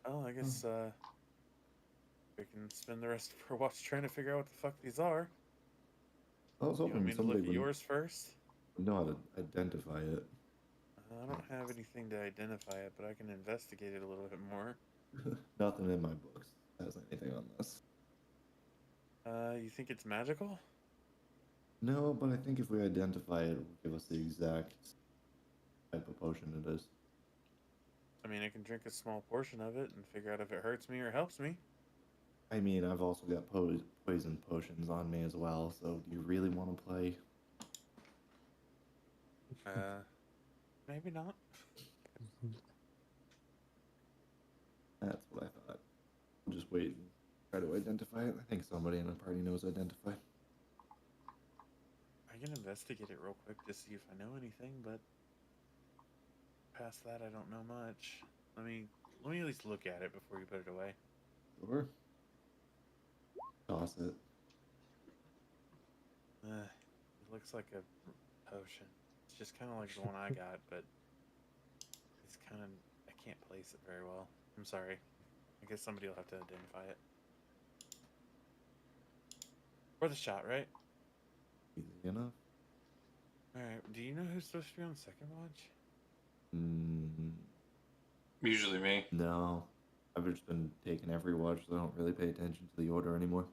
Oh, I guess we can spend the rest of our watch trying to figure out what the fuck these are. I was You want hoping me to somebody look at would yours first? know how to identify it. I don't have anything to identify it, but I can investigate it a little bit more. Nothing in my books has anything on this. You think it's magical? No, but I think if we identify it, it will give us the exact type of potion it is. I mean, I can drink a small portion of it and figure out if it hurts me or helps me. I mean, I've also got poison potions on me as well, so do you really want to play? Maybe not. That's what I thought. We'll just wait and try to identify it. I think somebody in the party knows identify. I can investigate it real quick to see if I know anything, but past that, I don't know much. Let me at least look at it before you put it away. Sure. Toss it. It looks like a potion. It's just kind of like the one I got, but it's kind of... I can't place it very well. I'm sorry. I guess somebody will have to identify it. Worth a shot, right? Easy enough. Alright, do you know who's supposed to be on second watch? Usually me. No. I've just been taking every watch, so I don't really pay attention to the order anymore.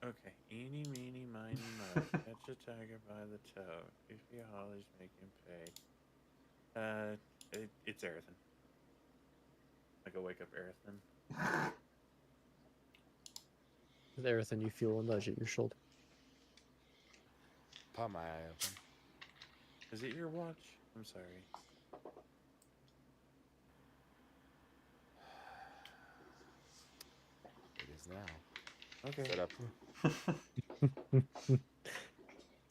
Okay. Eeny, meeny, miny, moe. Catch a tiger by the toe. If your hollies make him pay. It's Arethyn. I go wake up Arethyn. With Arethyn, you feel a nudge at your shoulder. pop my eye open. Is it your watch? I'm sorry. It is now. Okay. Set up.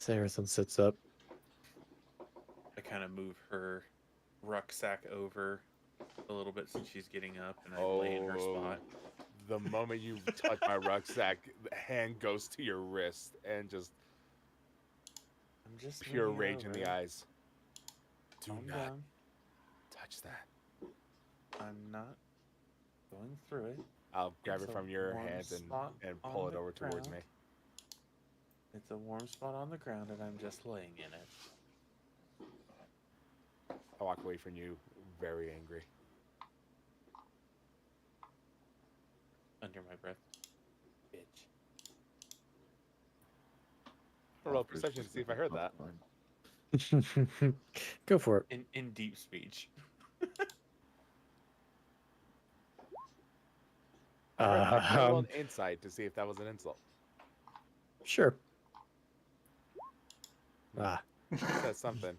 Arethyn sits up. I kind of move her rucksack over a little bit since she's getting up, and I lay in her spot. The moment you touch my rucksack, the hand goes to your wrist and just I'm just pure leaning rage in the over. eyes. Do Calm not down. touch that. I'm not going through it. I'll grab It's it a from your warm hand spot and on pull it the over towards me. ground. It's a warm spot on the ground, and I'm just laying in it. I walk away from you very angry. Under my breath. Bitch. Roll perception to see if I heard that. Go for it. In deep speech. I rolled insight to see if that was an insult. Sure. Ah, Says something.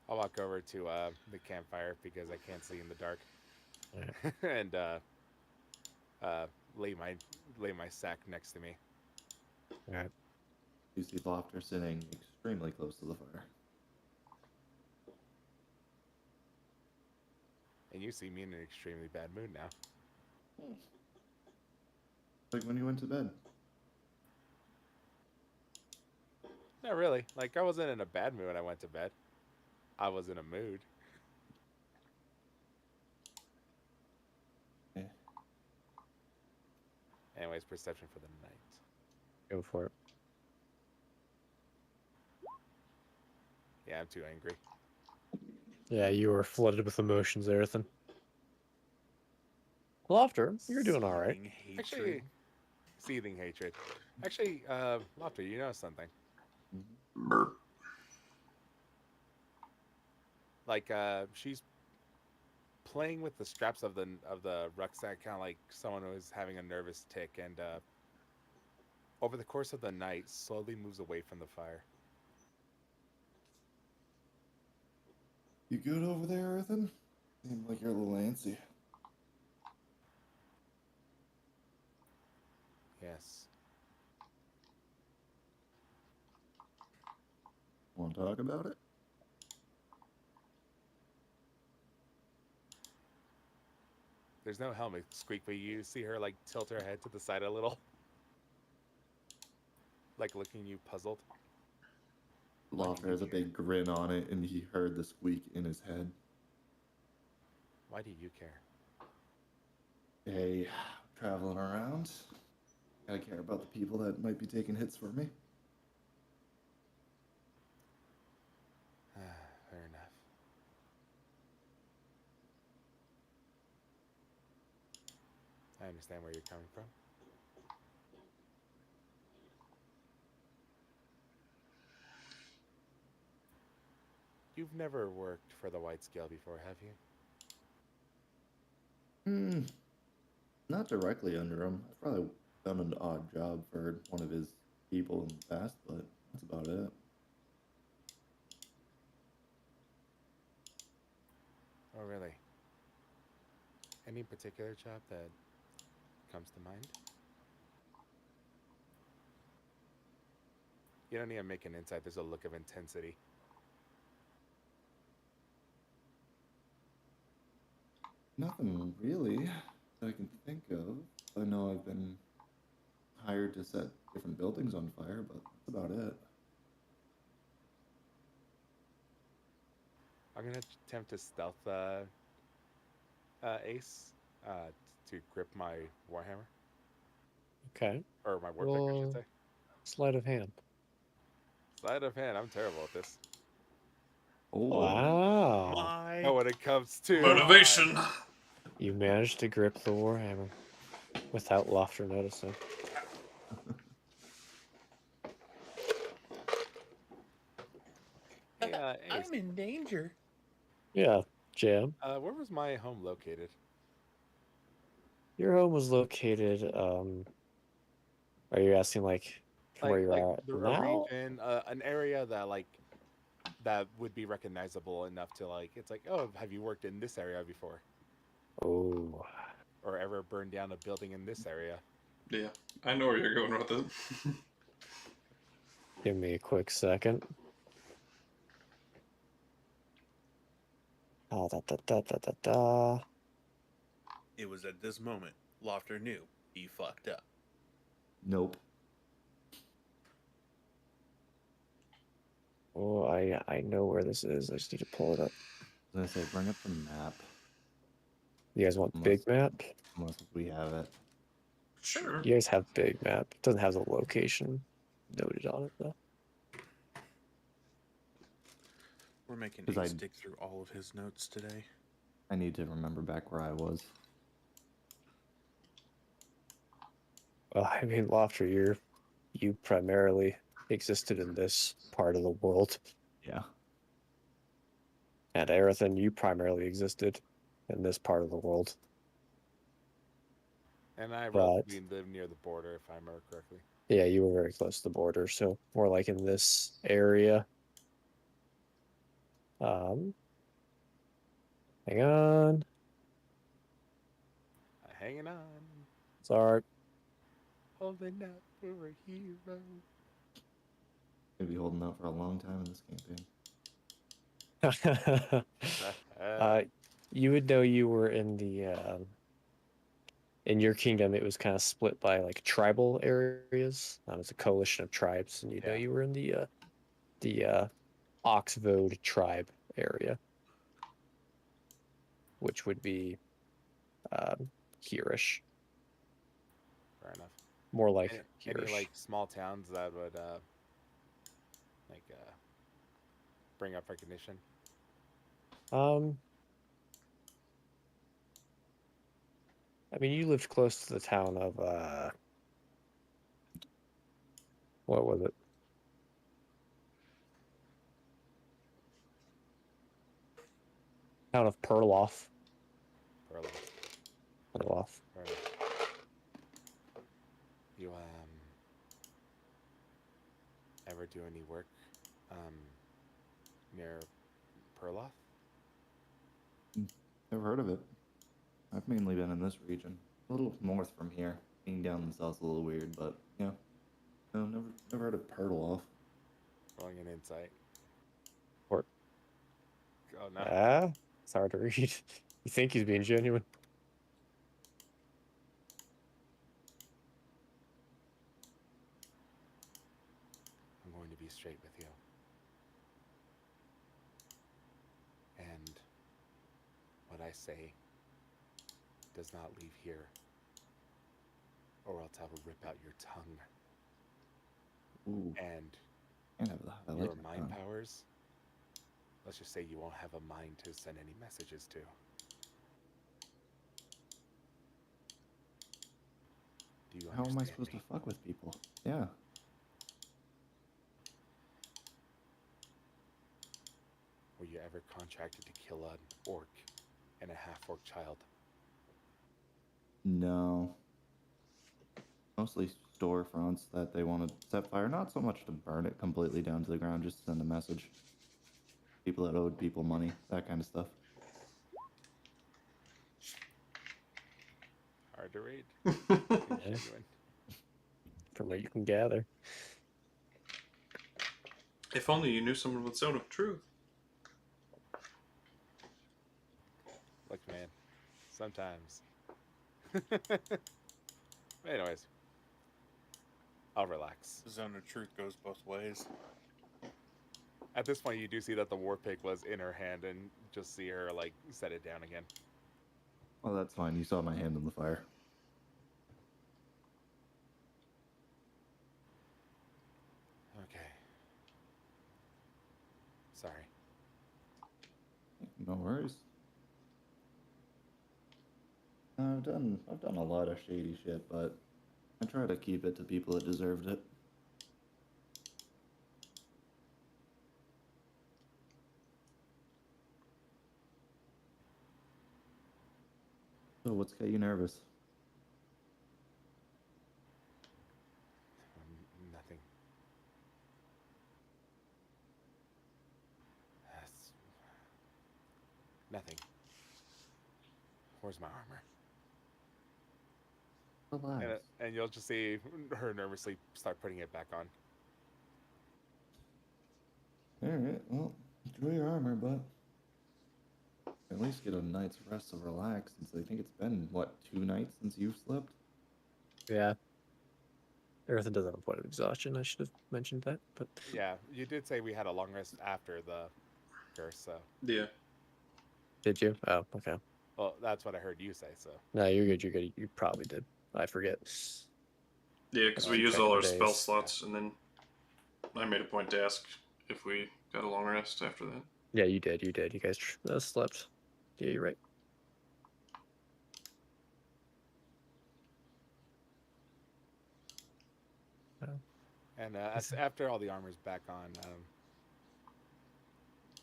I'll walk over to the campfire because I can't see in the dark, and lay my sack next to me. all right. You see Laufter sitting extremely close to the fire. And you see me in an extremely bad mood now. Like when you went to bed. Not really. Like, I wasn't in a bad mood when I went to bed. I was in a mood. Yeah. Anyways, perception for the night. Go for it. Yeah, I'm too angry. Yeah, you were flooded with emotions, Arethyn. Laufter, you're doing all right. Seething hatred. Actually, seething hatred. Actually, Laufter, you know something? Burp. Like, she's playing with the straps of the rucksack, kind of like someone who's having a nervous tick, and over the course of the night, slowly moves away from the fire. You good over there, Arethyn? Seem like you're a little antsy. Yes. Want to talk about it? There's no helmet squeak, but you see her like tilt her head to the side a little, like looking you puzzled. Laufter has a big grin on it, and he heard the squeak in his head. Why do you care? Hey, traveling around. Gotta care about the people that might be taking hits for me. Fair enough. I understand where you're coming from. You've never worked for the White Scale before, have you? Not directly under him. I've probably done an odd job for one of his people in the past, but that's about it. Oh, really? Any particular job that comes to mind? You don't need to make an insight. There's a look of intensity. Nothing really that I can think of. I know I've been hired to set different buildings on fire, but that's about it. I'm gonna attempt to stealth Ace to grip my warhammer Okay. or my warpick, I Roll should say. sleight of hand. Sleight of hand. I'm terrible at this. Oh, Wow. My Oh, when it comes to Motivation. You managed to grip the warhammer without Laufter noticing. Hey, Ace, I'm in danger. Yeah, Jam. where was my home located? Your home was located. Are you asking like from where you're at a now? region, an area that that would be recognizable enough to like. It's like, oh, have you worked in this area before, Oh, or ever burned down a building in this area? Yeah, I know where you're going with it. give me a quick second. Ah, da da da da da da. It was at this moment Laufter knew he fucked up. Nope. Oh, I know where this is. I just need to pull it up. As I say, bring up the map. You guys want Unless, big map? unless we have it. Sure. You guys have big map. It doesn't have the location noted on it though. We're making 'Cause Ace I- dig through all of his notes today. I need to remember back where I was. Well, I mean, Lofter, you primarily existed in this part of the world, Yeah. and Arethyn, you primarily existed in this part of the world. And I But- relatively live near the border, if I remember correctly. Yeah, you were very close to the border, so more like in this area. Hang on. Hanging on, Sorry. holding out for a hero. Gonna be holding out for a long time in this campaign. You would know you were in the in your kingdom. It was kind of split by like tribal areas. It's a coalition of tribes, and you know Yeah. you were in the Oxvode tribe area, which would be hereish, Fair enough. more like Any hereish. like small towns that would bring up recognition? I mean, you lived close to the town of what was it? Town of Perloff. Perla. Perloff. Fair enough. You ever do any work near Perloff? Never heard of it. I've mainly been in this region. A little north from here. Being down in the south's a little weird, but yeah. No, never heard of Perloff. Rolling an insight. Or Oh no. it's hard to read. You think he's being genuine? I'm going to be straight with you. And what I say does not leave here, or else I will rip out your tongue. Ooh, And can't have that. I like your that mind tongue. powers, let's just say you won't have a mind to send any messages to. Do you How am I understand supposed me? to fuck with people? Yeah. Were you ever contracted to kill an orc and a half-orc child? No. Mostly storefronts that they want to set fire. Not so much to burn it completely down to the ground, just to send a message. People that owed people money, that kind of stuff. Hard to read. Genuine. From what you can gather. If only you knew someone with Zone of Truth. Look, man, sometimes. Anyways, I'll relax. The zone of truth goes both ways. At this point, you do see that the war pick was in her hand, and just see her like set it down again. Well, that's fine. You saw my hand in the fire. Okay. Sorry. No worries. I've done a lot of shady shit, but I try to keep it to people that deserved it. So what's got you nervous? Nothing. Where's my armor? Relax. And you'll just see her nervously start putting it back on. Alright, well, enjoy your armor, but at least get a night's rest to relax, since I think it's been, what, 2 nights since you've slept? Yeah. Arethyn doesn't have a point of exhaustion. I should have mentioned that, but Yeah, you did say we had a long rest after the curse, so. Yeah. did you? Oh, okay. Well, that's what I heard you say, so. No, you're good. You're good. You probably did. I forget. Yeah, because we Keep used track all of our the spell days. slots, and then I made a point to ask if we got a long rest after that. Yeah, you did. You did. You guys slept. Yeah, you're right. And after all the armor's back on,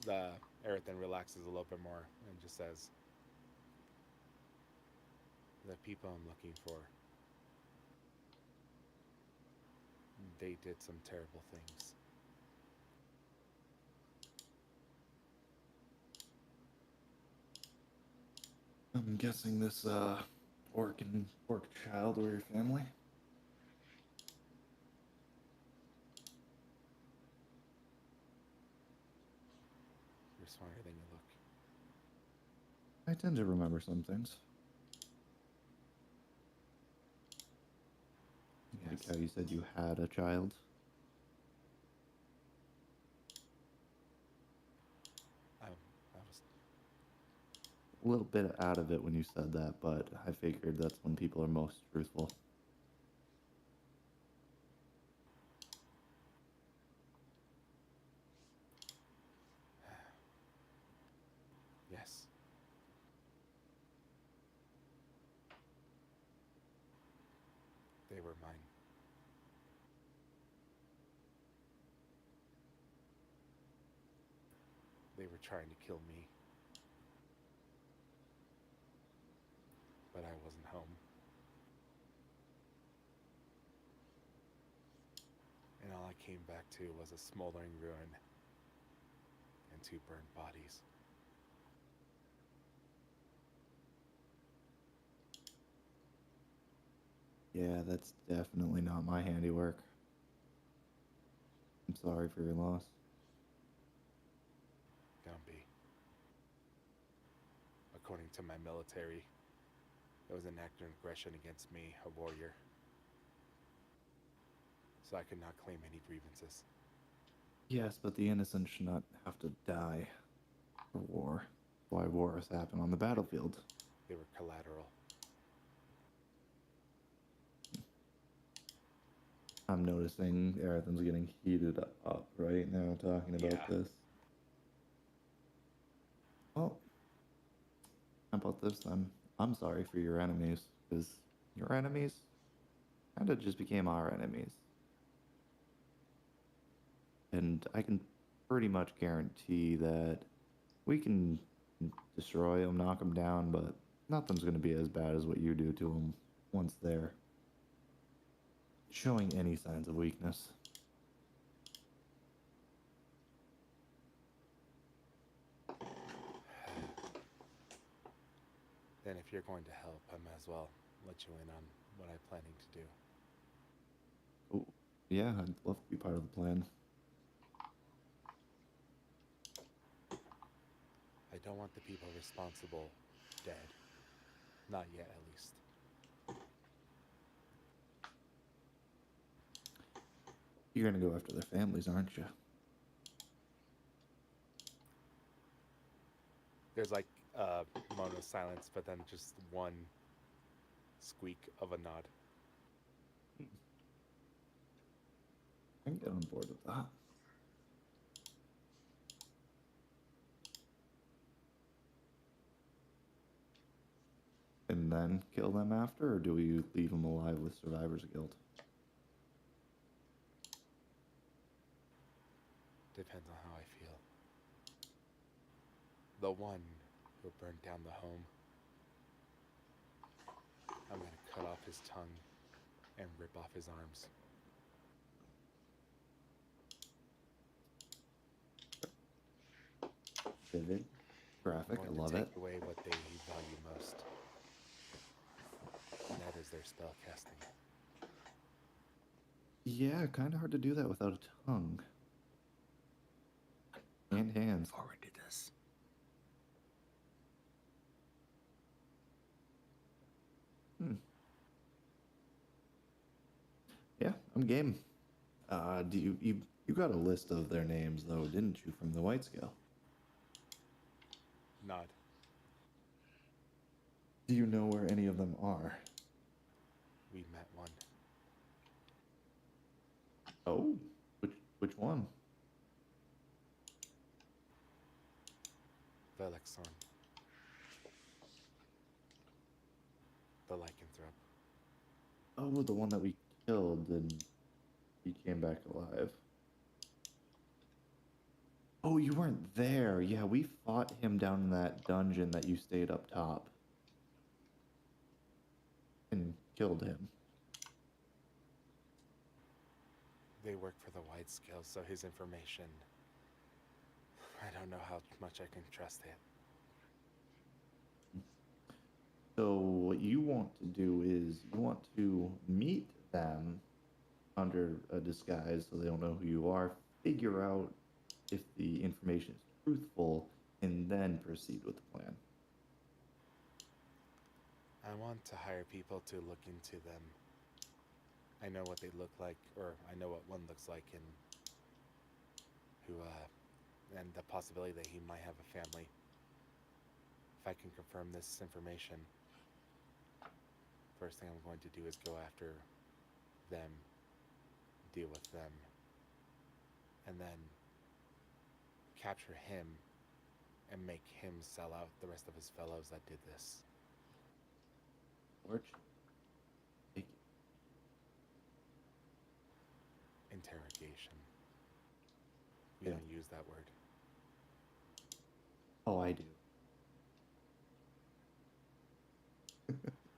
the Arethyn relaxes a little bit more and just says, "The people I'm looking for, they did some terrible things. I'm guessing this, orc child were your family? You're smarter than you look." I tend to remember some things. Like Yes. how you said you had a child. I was A little bit out of it when you said that, but I figured that's when people are most truthful. yes. They were mine. They were trying to kill me. But I wasn't home. And all I came back to was a smoldering ruin and 2 burned bodies. Yeah, that's definitely not my handiwork. I'm sorry for your loss. Don't be. According to my military, it was an act of aggression against me, a warrior. So I could not claim any grievances. Yes, but the innocent should not have to die for war. Why wars happen on the battlefield. They were collateral. I'm noticing Arethyn's getting heated up right now talking about Yeah. this. Well, how about this then? I'm sorry for your enemies, because your enemies kind of just became our enemies. And I can pretty much guarantee that we can destroy them, knock them down, but nothing's going to be as bad as what you do to them once they're showing any signs of weakness. Then if you're going to help, I might as well let you in on what I'm planning to do. Oh, yeah, I'd love to be part of the plan. I don't want the people responsible dead. Not yet, at least. You're going to go after their families, aren't you? There's like a moment of silence, but then just one squeak of a nod. I can get on board with that. And then kill them after, or do we leave them alive with survivor's guilt? Depends on how I feel. The one who burned down the home, I'm gonna cut off his tongue and rip off his arms. Vivid. Graphic, I going to love take it. away what they value most. And that is their spell casting. Yeah, kind of hard to do that without a tongue. And hands. Forward to this. Yeah, I'm game. Do you got a list of their names though, didn't you, from the White Scale? Nod. Do you know where any of them are? We met one. Oh, which one? Velexorn. The lycanthrope. Oh, the one that we killed and he came back alive. Oh, you weren't there. Yeah, we fought him down in that dungeon that you stayed up top. And killed him. They work for the White Scale, so his information, I don't know how much I can trust it. So what you want to do is you want to meet them under a disguise so they don't know who you are, figure out if the information is truthful, and then proceed with the plan. I want to hire people to look into them. I know what they look like, or I know what one looks like, and the possibility that he might have a family. If I can confirm this information, first thing I'm going to do is go after them, deal with them, and then capture him and make him sell out the rest of his fellows that did this. Or take it. Interrogation. We Yeah. don't use that word. Oh, I do.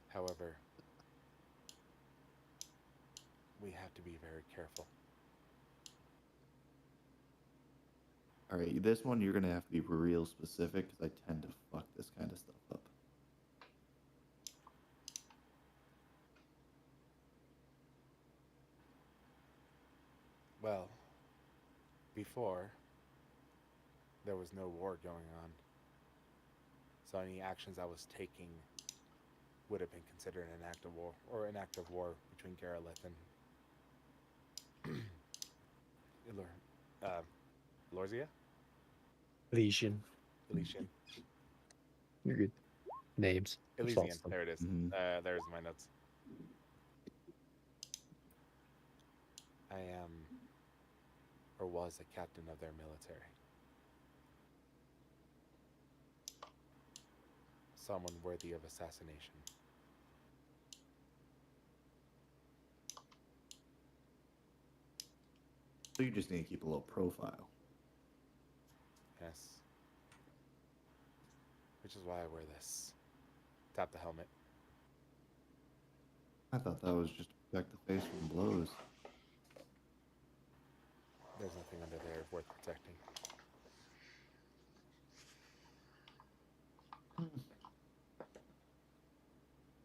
However, we have to be very careful. All right, this one you're gonna have to be real specific because I tend to fuck this kind of stuff up. Well, before, there was no war going on. So any actions I was taking would have been considered an act of war, or an act of war between Gareth and Lorzia? Elysian. Elysian. You're good. Names. Elysian, Awesome. there it is. Mhm. There's my notes. I am, or was, a captain of their military. Someone worthy of assassination. So you just need to keep a low profile. Yes. Which is why I wear this. Tap the helmet. I thought that was just to protect the face from blows. There's nothing under there worth protecting.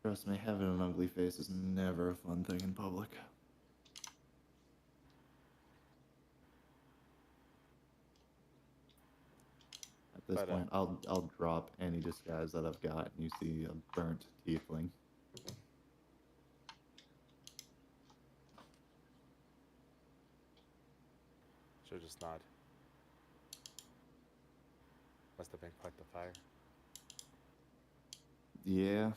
Trust me, having an ugly face is never a fun thing in public. At this But, point, I'll drop any disguise that I've got, and you see a burnt tiefling. She'll just nod. Must have been quite the fire. Yeah.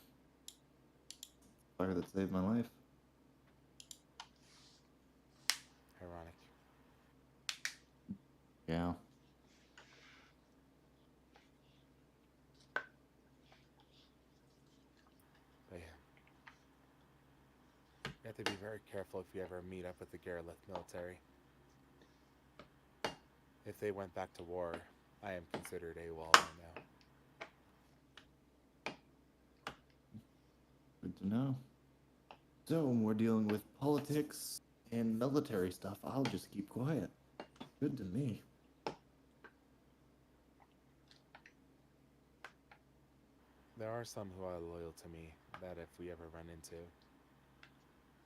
Fire that saved my life. Ironic. Yeah. But yeah. You have to be very careful if you ever meet up with the Gareth military. If they went back to war, I am considered AWOL right now. Good to know. So, when we're dealing with politics and military stuff, I'll just keep quiet. Good to me. There are some who are loyal to me that if we ever run into,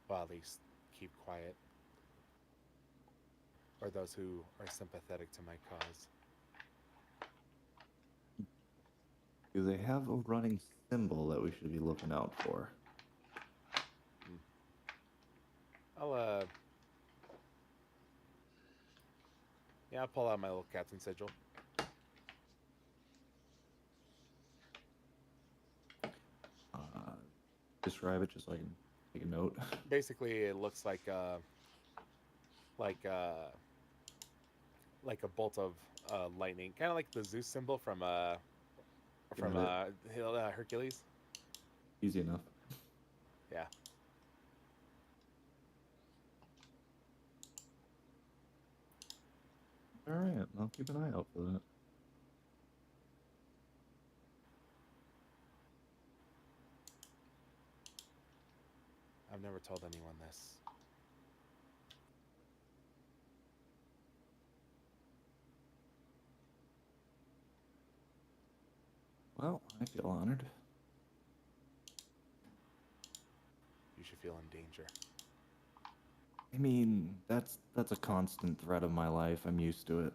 well, at least keep quiet. Or those who are sympathetic to my cause. Do they have a running symbol that we should be looking out for? I'll, yeah, I'll pull out my little captain sigil. Describe it just so I can take a note. Basically, it looks like like a bolt of lightning, kind of like the Zeus symbol from Hercules. Easy enough. Yeah. All right, I'll keep an eye out for that. I've never told anyone this. Well, I feel honored. You should feel in danger. I mean, that's a constant threat of my life. I'm used to it.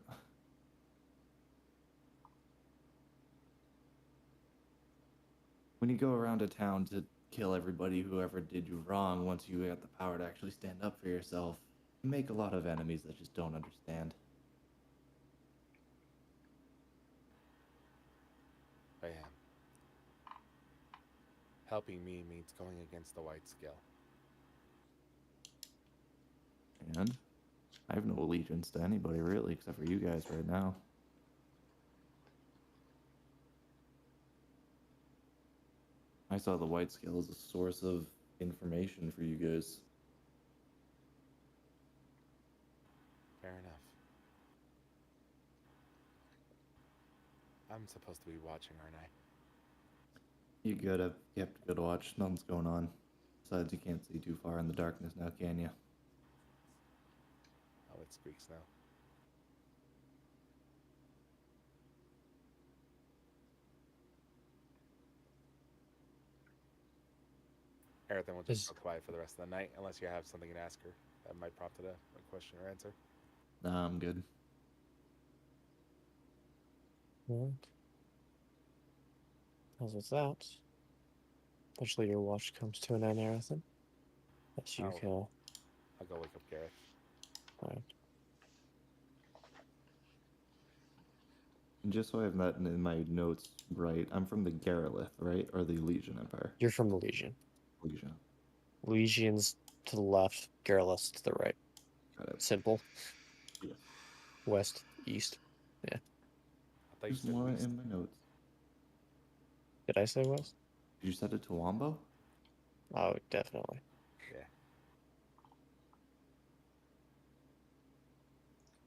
When you go around a town to kill everybody who ever did you wrong, once you get the power to actually stand up for yourself, you make a lot of enemies that just don't understand. I am. Helping me means going against the white scale. And I have no allegiance to anybody really, except for you guys right now. I saw the white scale as a source of information for you guys. Fair enough. I'm supposed to be watching, aren't I? You have to go to watch. Nothing's going on. Besides, you can't see too far in the darkness now, can you? Oh, it squeaks now. Arethyn will just Is- go quiet for the rest of the night, unless you have something to ask her that might prompt a question or answer. Nah, I'm good. Right. As with that, eventually your watch comes to an end, Arethyn. As you Oh. kill. I'll go wake up Gareth. Right. And just so I have that in my notes right, I'm from the Gareth, right? Or the Legion Empire? You're from the Legion. Legion. Legion's to the left, Garrulus to the right. Got it. Simple. Yeah. West, east. I thought you Just said want it west. in my notes. Did I say west? Did you set it to Wombo? Oh, definitely. Yeah.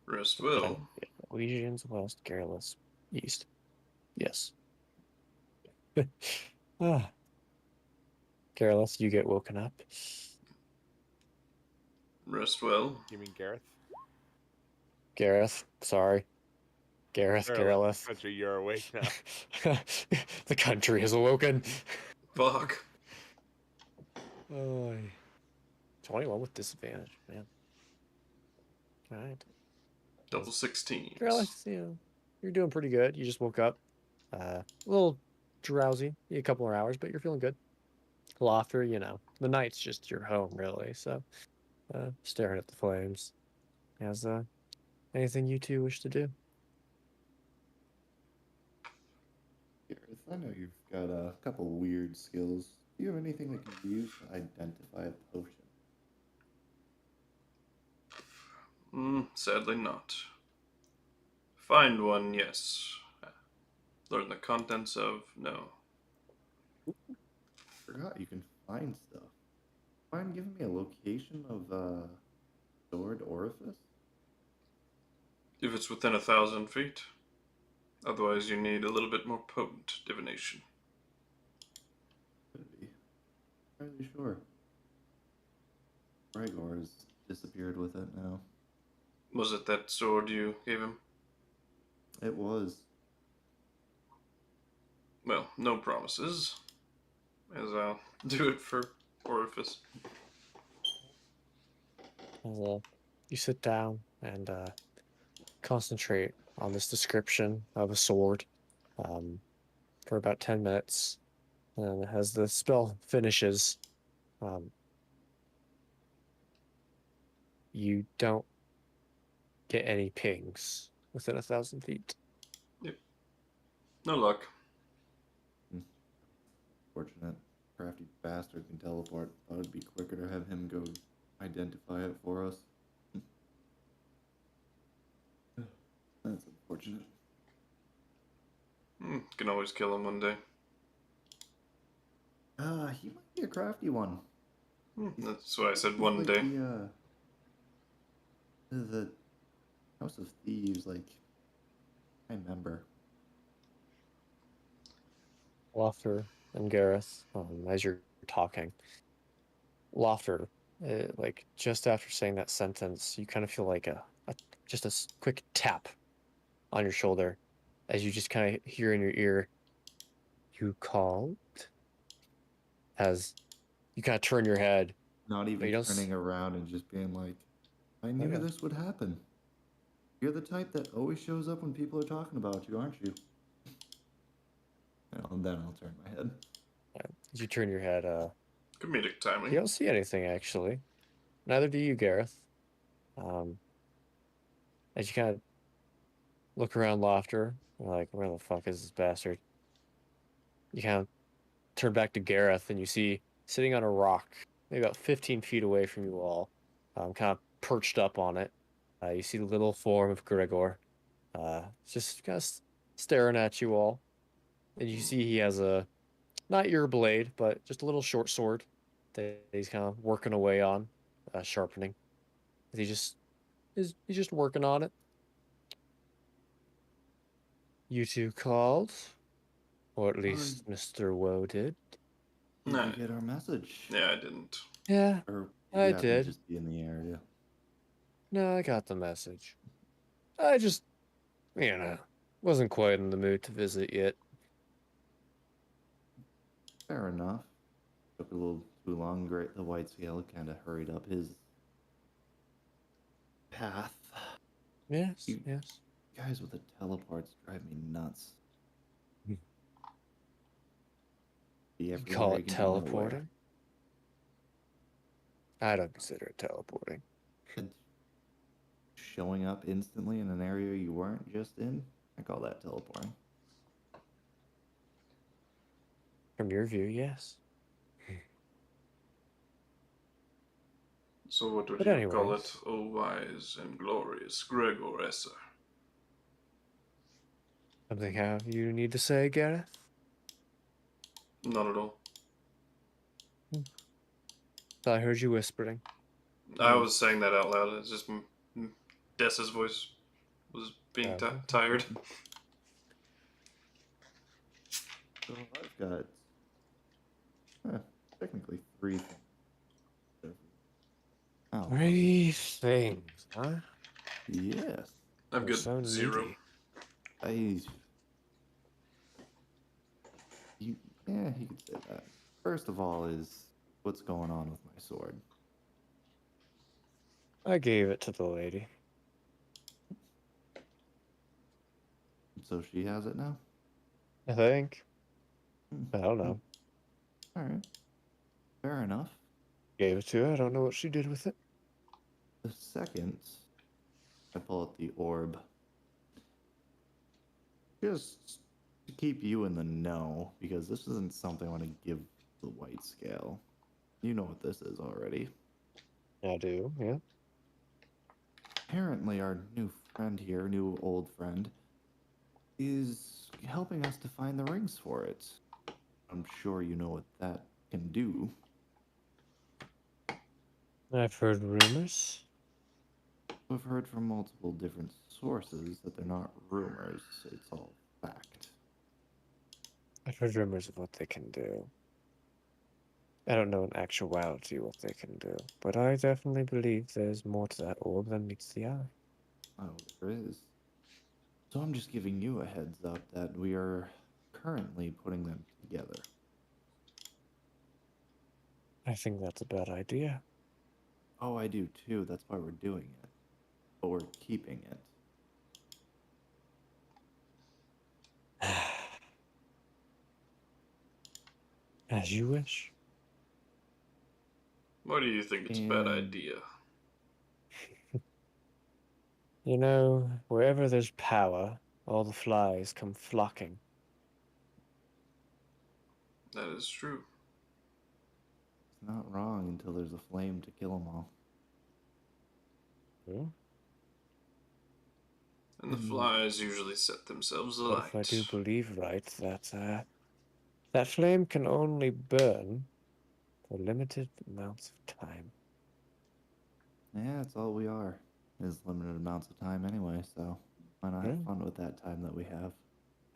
Rest Did I- well. yeah. Legion's west, Garrulus east. Yes. Ah. Garrulus, you get woken up. Rest well. You mean Gareth? Gareth, sorry. Garrulus. Country, you're awake now. The country is awoken. Fuck. Oh, 21 with disadvantage, man. Alright. Double 16s. Garrulus, you're doing pretty good. You just woke up. A little drowsy, a couple more hours, but you're feeling good. Laufter, the night's just your home, really. So, staring at the flames. Has anything you two wish to do? Gareth, I know you've got a couple weird skills. Do you have anything that can be used to identify a potion? Sadly not. Find one, yes. Learn the contents of, no. Forgot you can find stuff. Mind giving me a location of stored orifice? If it's within 1,000 feet. Otherwise, you need a little bit more potent divination. Could be. Fairly sure. Gregor's disappeared with it now. Was it that sword you gave him? It was. Well, no promises, as I'll do it for Orifice. You sit down and concentrate on this description of a sword for about 10 minutes. And as the spell finishes, you don't get any pings within 1,000 feet. Yep. No luck. Fortunate. Crafty bastard can teleport. Thought it'd be quicker to have him go identify it for us. That's unfortunate. Can always kill him one day. He might be a crafty one. That's why I said He's one like day. The House of Thieves, like, I remember. Laufter and Gareth, as you're talking, Laufter, like just after saying that sentence, you kind of feel like just a quick tap on your shoulder as you just kind of hear in your ear, "You called?" As you kind of turn your head. Not even you don't turning around and just being like, I knew Okay. this would happen. You're the type that always shows up when people are talking about you, aren't you? And then I'll turn my head. As you turn your head, Comedic timing. you don't see anything actually. Neither do you, Gareth. As you kind of look around Laufter, you're like, where the fuck is this bastard? You kind of turn back to Gareth, and you see sitting on a rock, maybe about 15 feet away from you all, kind of perched up on it. You see the little form of Gregor, just kind of staring at you all. And you see he has not your blade, but just a little short sword that he's kind of working away on, sharpening. He's just working on it. You two called, or at least Mr. Woe did. Did Nah. you get our message? Yeah, I didn't. Yeah, Or I you happen to did. just be in the area? No, I got the message. I just, wasn't quite in the mood to visit yet. Fair enough. Took a little too long. Great, the White Scale kind of hurried up his path. Yes, You- yes. Guys with the teleports drive me nuts. Be You everywhere call you it can be nowhere. teleporting? I don't consider it teleporting. And showing up instantly in an area you weren't just in, I call that teleporting. From your view, yes. So what would But you call anyways. it? O wise and glorious Gregor Esser. Something have you need to say, Gareth? Not at all. I heard you whispering. I was saying that out loud. It's just Dessa's voice was being Okay. tired. So I've got technically 3 things. Oh, 3 things, huh? yes. I've You're got so 0. needy. Yeah, you could say that. First of all is what's going on with my sword. I gave it to the lady. So she has it now? I think. Hmm. I don't know. Alright. Fair enough. Gave it to her. I don't know what she did with it. The second, I pull out the orb. Just to keep you in the know, because this isn't something I want to give the White Scale. You know what this is already. I do, yeah. Apparently our new friend here, new old friend, is helping us to find the rings for it. I'm sure you know what that can do. I've heard rumors. We've heard from multiple different sources that they're not rumors, it's all fact. I've heard rumors of what they can do. I don't know in actuality what they can do, but I definitely believe there's more to that orb than meets the eye. Oh, there is. So I'm just giving you a heads up that we are currently putting them together. I think that's a bad idea. Oh, I do too. That's why we're doing it. But we're keeping it. As you wish. Why do you think it's a bad And- idea? You know, wherever there's power, all the flies come flocking. That is true. It's not wrong until there's a flame to kill them all. Hmm? And the flies usually set themselves But alight. if I do believe right, that flame can only burn for limited amounts of time. Yeah, that's all we are. Is limited amounts of time anyway, so why not have Hmm. fun with that time that we have?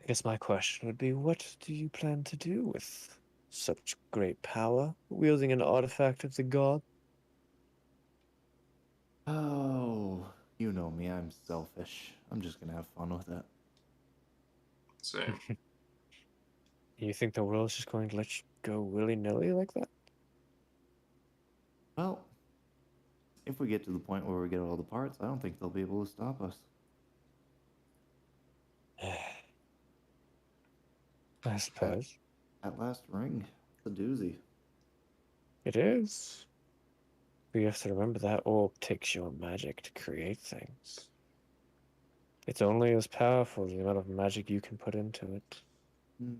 I guess my question would be, what do you plan to do with such great power, wielding an artifact of the god? Oh, you know me, I'm selfish. I'm just gonna have fun with it. Same. You think the world's just going to let you go willy-nilly like that? Well, if we get to the point where we get all the parts, I don't think they'll be able to stop us. I suppose. That last ring, it's a doozy. It is. But you have to remember that orb takes your magic to create things. It's only as powerful as the amount of magic you can put into it. Hmm.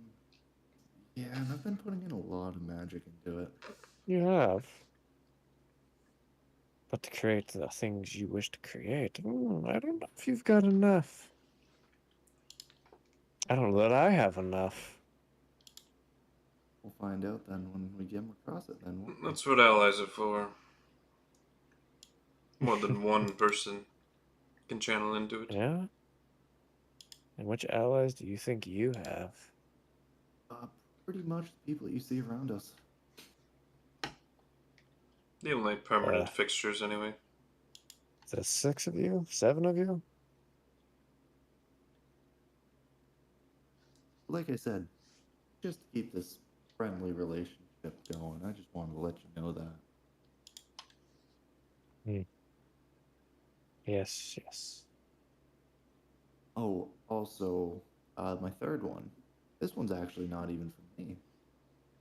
Yeah, and I've been putting in a lot of magic into it. You have. But to create the things you wish to create, I don't know if you've got enough. I don't know that I have enough. We'll find out then when we get across it then. won't we? That's what allies are for. More than one person can channel into it. Yeah? And which allies do you think you have? Pretty much the people you see around us. The only permanent fixtures, anyway. Is there 6 of you? 7 of you? Like I said, just to keep this friendly relationship going, I just wanted to let you know that. Yes, yes. Oh, also, my third one. This one's actually not even for me.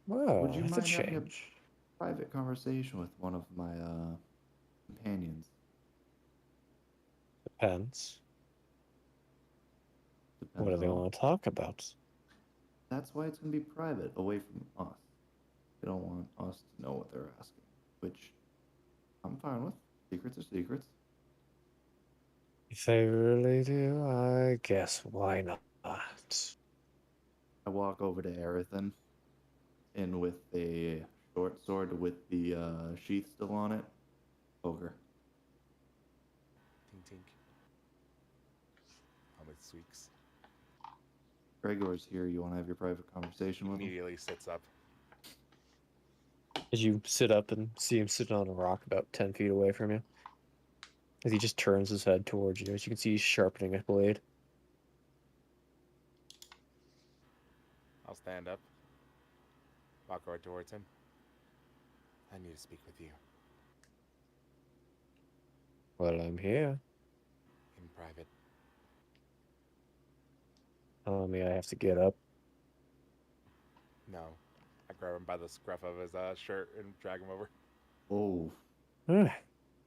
Well, Would you that's a mind having a change. private conversation with one of my companions? Depends. What do Depends they on. want to talk about? That's why it's gonna be private, away from us. They don't want us to know what they're asking, which I'm fine with. Secrets are secrets. If they really do, I guess why not? I walk over to Arethyn, and with a short sword with the sheath still on it, ogre. Tink tink. How many squeaks? Gregor's here. You want to have your private conversation with him? Immediately sits up. As you sit up and see him sitting on a rock about 10 feet away from you. As he just turns his head towards you. As you can see, he's sharpening a blade. I'll stand up. Walk right towards him. I need to speak with you Well, I'm here. in private. Telling me I have to get up. No. I grab him by the scruff of his shirt and drag him over. Oh,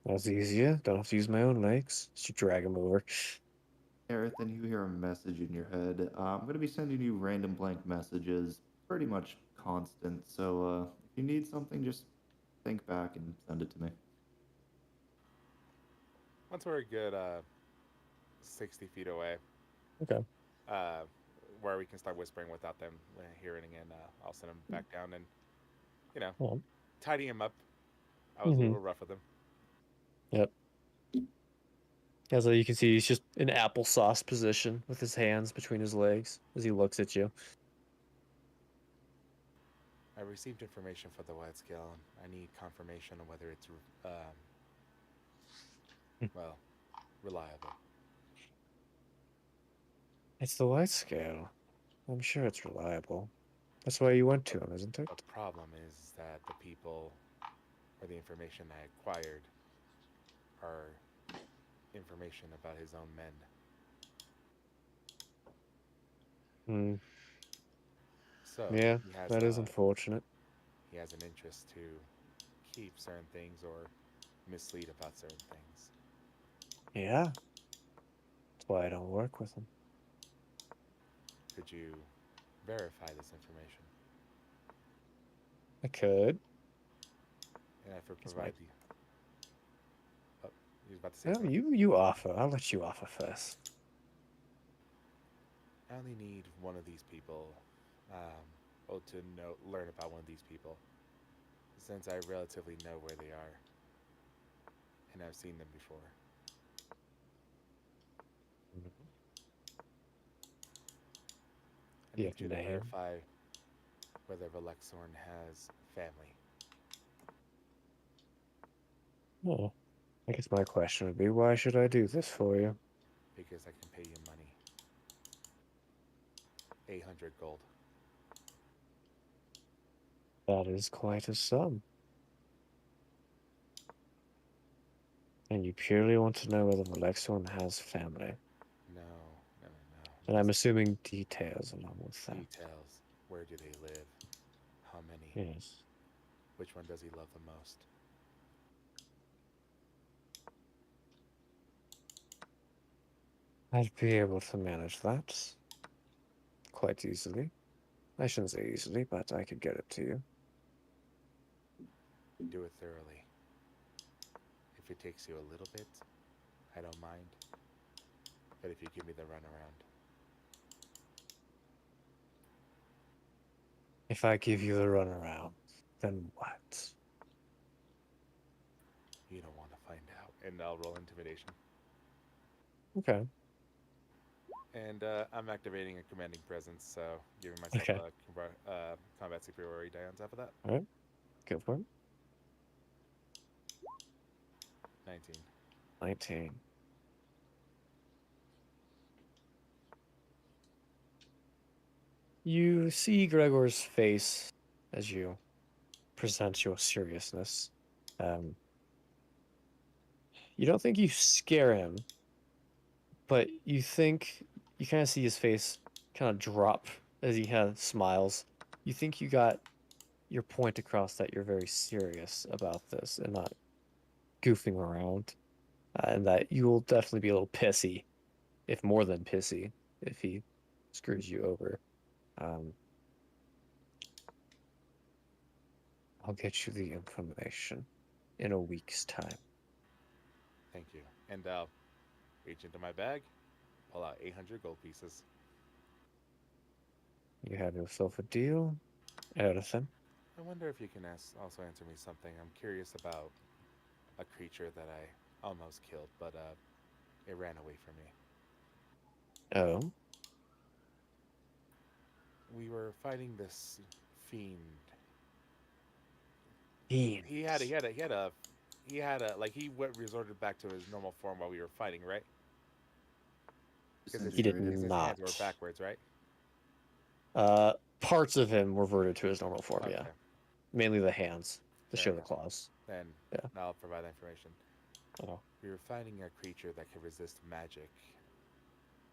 That's easier. Don't have to use my own legs. Just drag him over. Arethyn, you hear a message in your head. I'm going to be sending you random blank messages, pretty much constant. So if you need something, just think back and send it to me. Once we're a good 60 feet away, Okay. where we can start whispering without them hearing again, I'll send him back down and, Well, tidy him up. I was a little rough with him. Yep. As you can see, he's just in applesauce position with his hands between his legs as he looks at you. I received information for the wide scale, and I need confirmation on whether it's, reliable. It's the light scale. I'm sure it's reliable. That's why you went to him, isn't it? The problem is that the people or the information I acquired are information about his own men. Hmm. So Yeah, that is unfortunate. he has an interest to keep certain things or mislead about certain things. Yeah. That's why I don't work with him. Could you verify this information? I could. And I Guess provide my- the. Oh, he was about to say Well, something. you offer. I'll let you offer first. I only need one of these people, to learn about one of these people, since I relatively know where they are, and I've seen them before. I You need have you to name? verify whether Valexorn has family. Oh, I guess my question would be, why should I do this for you? Because I can pay you money. 800 gold. That is quite a sum. And you purely want to know whether Alexorn has family. No. And I'm assuming details along with that. Details. Where do they live? How many? Yes. Which one does he love the most? I'd be able to manage that quite easily. I shouldn't say easily, but I could get it to you. Do it thoroughly. If it takes you a little bit, I don't mind. But if you give me the runaround. If I give you the runaround, then what? You don't want to find out. And I'll roll intimidation. Okay. And I'm activating a commanding presence, so giving myself Okay. a combat superiority die on top of that. All right. Go for it. 19. 19. You see Gregor's face as you present your seriousness. You don't think you scare him, but you think you kind of see his face kind of drop as he kind of smiles. You think you got your point across that you're very serious about this and not goofing around, and that you will definitely be a little pissy, if more than pissy, if he screws you over. I'll get you the information in a week's time. Thank you. And I'll reach into my bag, pull out 800 gold pieces. You have yourself a deal, Arethyn. I wonder if you can also answer me something. I'm curious about a creature that I almost killed, but it ran away from me. Oh, We were fighting this fiend. Fiend. He resorted back to his normal form while we were fighting, right? Because He did Disintegrated. his not. hands were backwards, right? Parts of him reverted to his normal form, yeah. Okay. Mainly the hands, to Fair show the enough. claws. Then Yeah. I'll provide that information. Oh. We were fighting a creature that could resist magic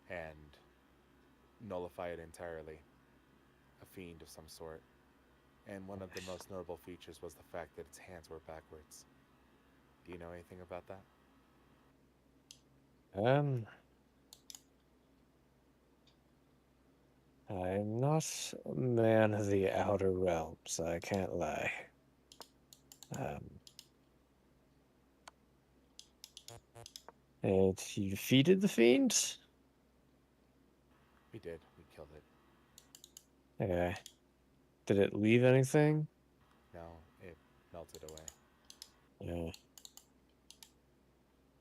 and nullify it entirely. A fiend of some sort. And one of the most notable features was the fact that its hands were backwards. Do you know anything about that? I'm not a man of the outer realms, I can't lie. And you defeated the fiend? We did. We killed it. Okay. Did it leave anything? No, it melted away. Yeah.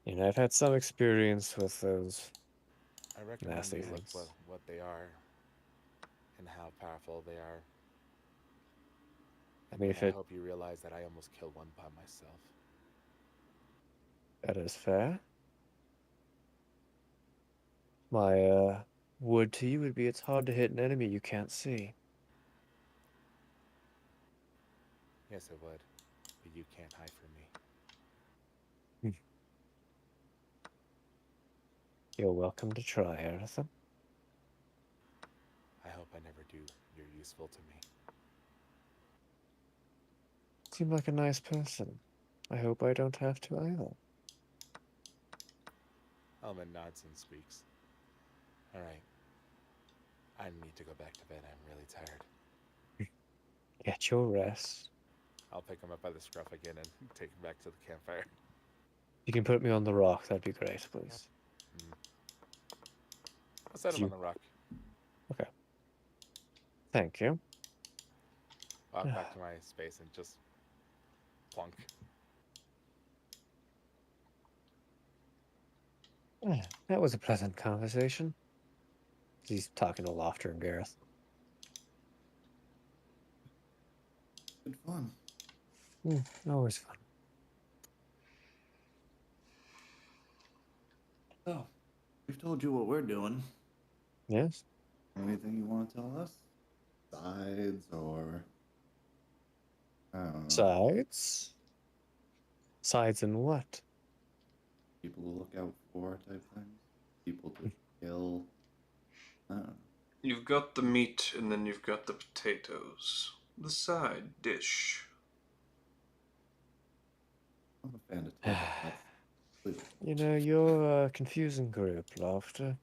You know, I've had some experience with those. I recommend Nasty you look things. what they are and how powerful they are. I And mean, then if I it hope you realize that I almost killed one by myself. that is fair. My would to you would be it's hard to hit an enemy you can't see. Yes, it would. But you can't hide from me. You're welcome to try, Arethyn. I hope I never do. You're useful to me. Seem like a nice person. I hope I don't have to either. Elman nods and speaks. All right. I need to go back to bed. I'm really tired. Get your rest. I'll pick him up by the scruff again and take him back to the campfire. You can put me on the rock, that'd be great, please. I'll set him You- on the rock. Okay. Thank you. Walk back to my space and just plunk. That was a pleasant conversation. He's talking to Laufter and Gareth. Good fun. Always fun. So, we've told you what we're doing. Yes? Anything you want to tell us? Sides or I don't know. Sides? Sides in what? People to look out for type things. People to kill. I don't know. You've got the meat, and then you've got the potatoes. The side dish. I'm a fan of table cuts. Please. You know, you're a confusing group, Laufter.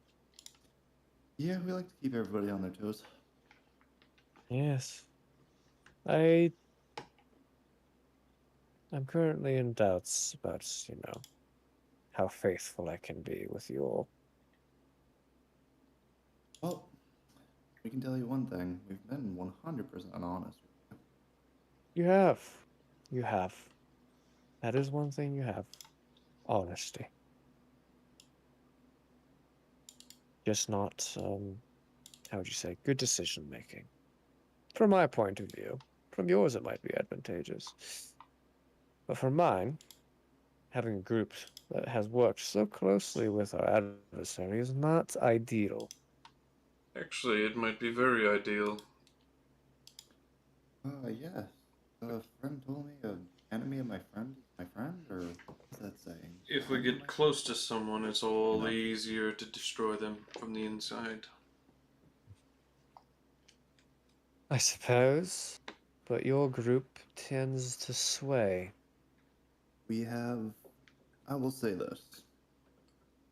Yeah, we like to keep everybody on their toes. Yes. I'm currently in doubts about, how faithful I can be with you all. Well, we can tell you one thing. We've been 100% honest with you. You have. You have. That is one thing you have. Honesty. Just not, how would you say, good decision making. From my point of view. From yours it might be advantageous. But from mine, having a group that has worked so closely with our adversary is not ideal. Actually, it might be very ideal. Yeah. A friend told me an enemy of my friend is my friend, or what's that saying? If we Friend of get my- close to someone, it's all No. the easier to destroy them from the inside. I suppose. But your group tends to sway. We have, I will say this.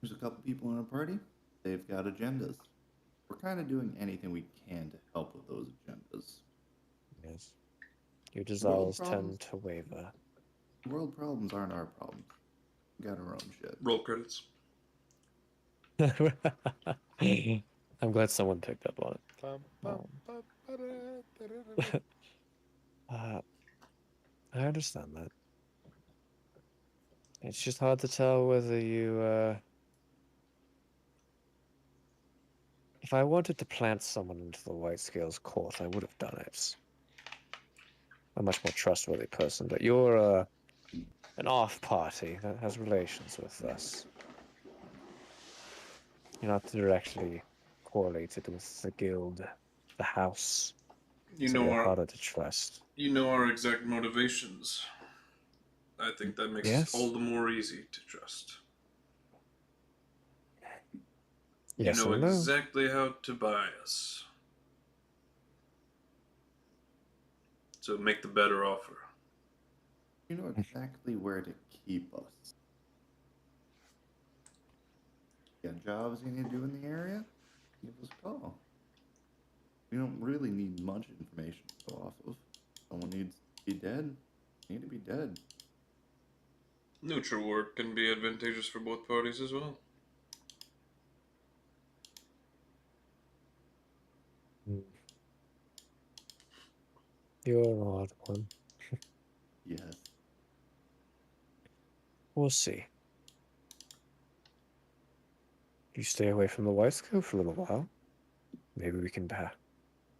There's a couple people in our party. They've got agendas. We're kind of doing anything we can to help with those agendas. Yes. Your desires problems. tend to waver. World problems aren't our problems. We got our own shit. Roll credits. I'm glad someone picked up on it. Bum, bum, bum, ba-da, da-da-da-da. I understand that. It's just hard to tell whether you, If I wanted to plant someone into the White Scales court, I would have done it. A much more trustworthy person, but you're, an off-party that has relations with us. You're not directly correlated with the guild, the house, You so know you're our harder to trust. exact motivations. I think that makes Yes. it all the more easy to trust. Yes you know and no. exactly how to buy us. So make the better offer. You know exactly where to keep us. You got jobs you need to do in the area? Give us a call. We don't really need much information to go off of. Someone needs to be dead. They need to be dead. Neutral work can be advantageous for both parties as well. You're an odd one. Yes. We'll see. You stay away from the White Scale for a little while. Maybe we can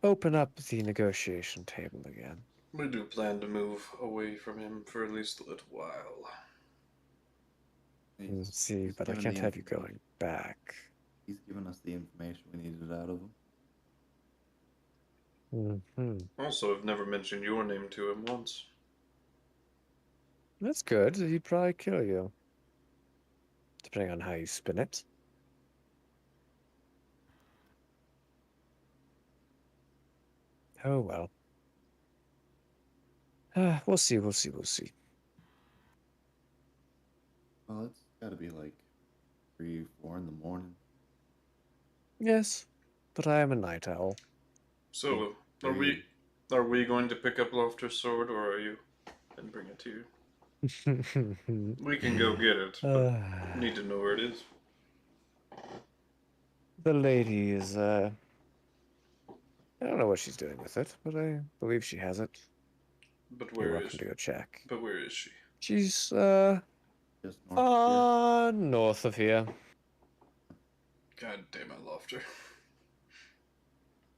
open up the negotiation table again. We do plan to move away from him for at least a little while. See, but I given can't the have you information. going back. He's given us the information we needed out of him. Also, I've never mentioned your name to him once. That's good. He'd probably kill you. Depending on how you spin it. Oh well. We'll see, we'll see, we'll see. Well, it's got to be like 3, 4 in the morning. Yes, but I am a night owl. So, are Agreed. we going to pick up Laufter's sword, or are you and bring it to you? We can go get it, but need to know where it is. The lady is, I don't know what she's doing with it, but I believe she has it. But You're where is welcome she? to go check. But where is she? She's, Just north of here. north of here. God damn it, Laufter.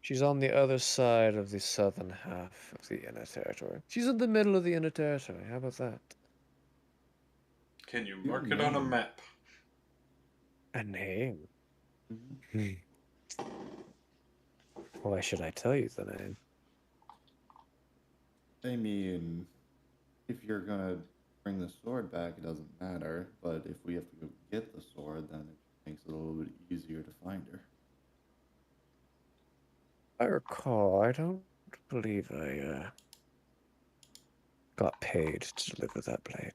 She's on the other side of the southern half of the inner territory. She's in the middle of the inner territory. How about that? Can you Your mark it on a name. map? A name? Mhm. Why should I tell you the name? I mean, if you're gonna bring the sword back, it doesn't matter. But if we have to go get the sword, then it makes it a little bit easier to find her. I recall, I don't believe I got paid to deliver that blade.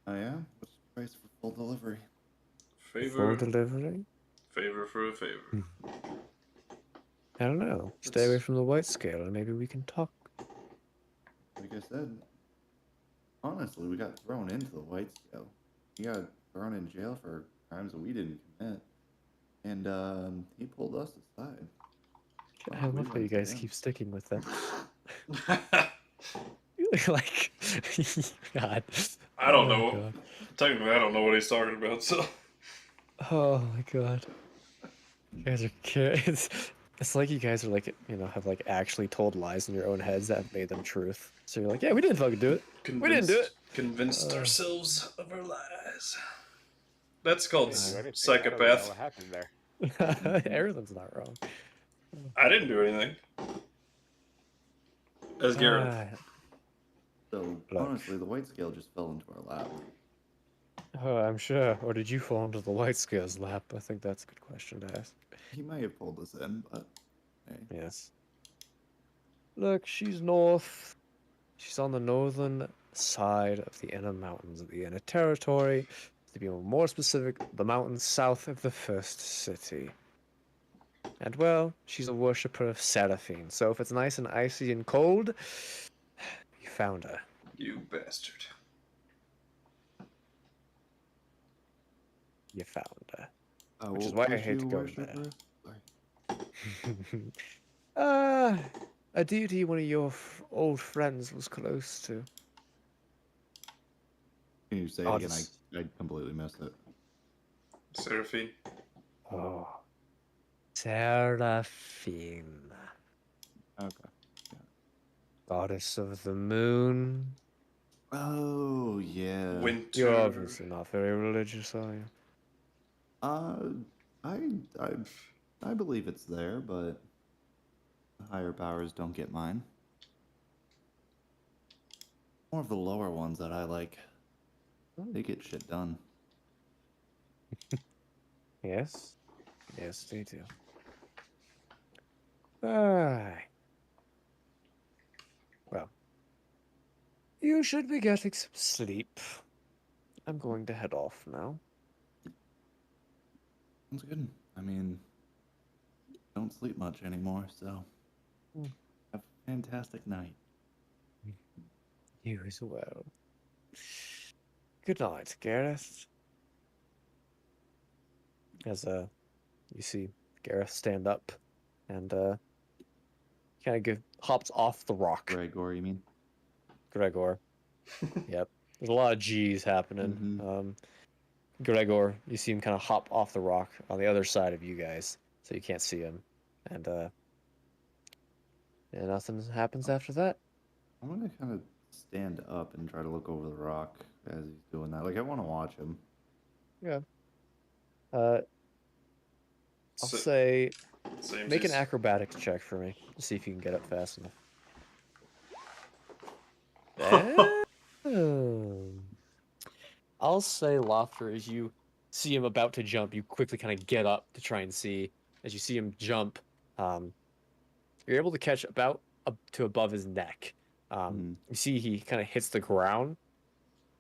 Oh yeah? What's the price for full delivery? Full Favor, delivery? favor for a favor. I don't know. Stay away from the white scale and maybe we can talk. Like I said, honestly, we got thrown into the white scale. We got thrown in jail for crimes that we didn't commit. And he pulled us aside. I We love how you went to guys him. keep sticking with that. Like, God. I don't Oh, know. God. Technically, I don't know what he's talking about, so. Oh my God. You guys are curious. It's like you guys are like, have like actually told lies in your own heads that have made them truth. So you're like, yeah, we didn't fucking do it. We didn't do it. Convinced ourselves of our lies. That's I called didn't do anything. I don't even know psychopath. what happened there. Everything's not wrong. I didn't do anything. As Gareth. Ah, So Look. honestly, the white scale just fell into our lap. oh, I'm sure. Or did you fall into the white scales lap? I think that's a good question to ask. He might have pulled us in, but hey. Yes. Look, she's north. She's on the northern side of the inner mountains of the inner territory. To be more specific, the mountains south of the first city. And well, she's a worshipper of Seraphine, so if it's nice and icy and cold, you found her. You bastard. You found her. Which Which is why I hate to go there. Sorry. A deity one of your old friends was close to. Can you say it again? I completely missed it. Seraphine. Oh. Seraphine. Okay. Goddess of the moon. Oh yeah. Winter. You're obviously not very religious, are you? I believe it's there, but the higher powers don't get mine. More of the lower ones that I like. They get shit done. Yes. Yes, they do. Aye. Well, you should be getting some sleep. I'm going to head off now. Sounds good. I mean, don't sleep much anymore, so have a fantastic night. You as well. Good night, Gareth. As you see Gareth stand up and kind of hops off the rock. Gregor, you mean? Gregor. Yep. There's a lot of G's happening. Mhm. Gregor, you see him kind of hop off the rock on the other side of you guys, so you can't see him. And nothing happens after that. I'm gonna kind of stand up and try to look over the rock as he's doing that. Like, I want to watch him. Yeah. I'll So- say Same. make an acrobatics check for me to see if you can get up fast enough. I'll say Laufter, as you see him about to jump, you quickly kind of get up to try and see. As you see him jump, you're able to catch about up to above his neck. You see he kind of hits the ground,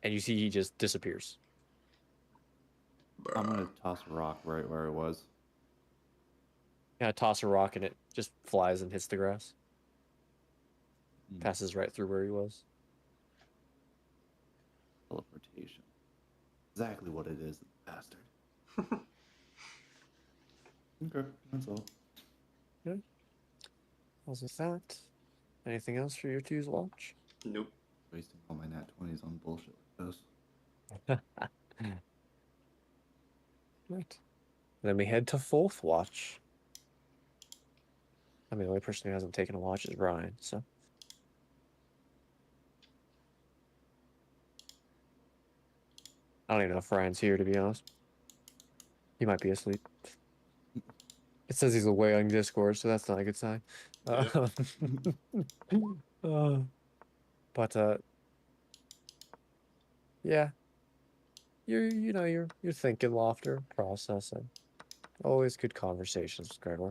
and you see he just disappears. I'm gonna toss a rock right where it was. Kind of toss a rock, and it just flies and hits the grass. Passes right through where he was. Teleportation. Exactly what it is, bastard. Okay, that's all. Okay. How's with that? Anything else for your two's watch? Nope. Wasting all my nat 20s on bullshit like this. Right. Then we head to fourth watch. I mean, the only person who hasn't taken a watch is Ryan, so. I don't even know if Ryan's here, to be honest. He might be asleep. It says he's away on Discord, so that's not a good sign. Yeah. But yeah, you're thinking, Laufter, processing. Always good conversations with Gregor.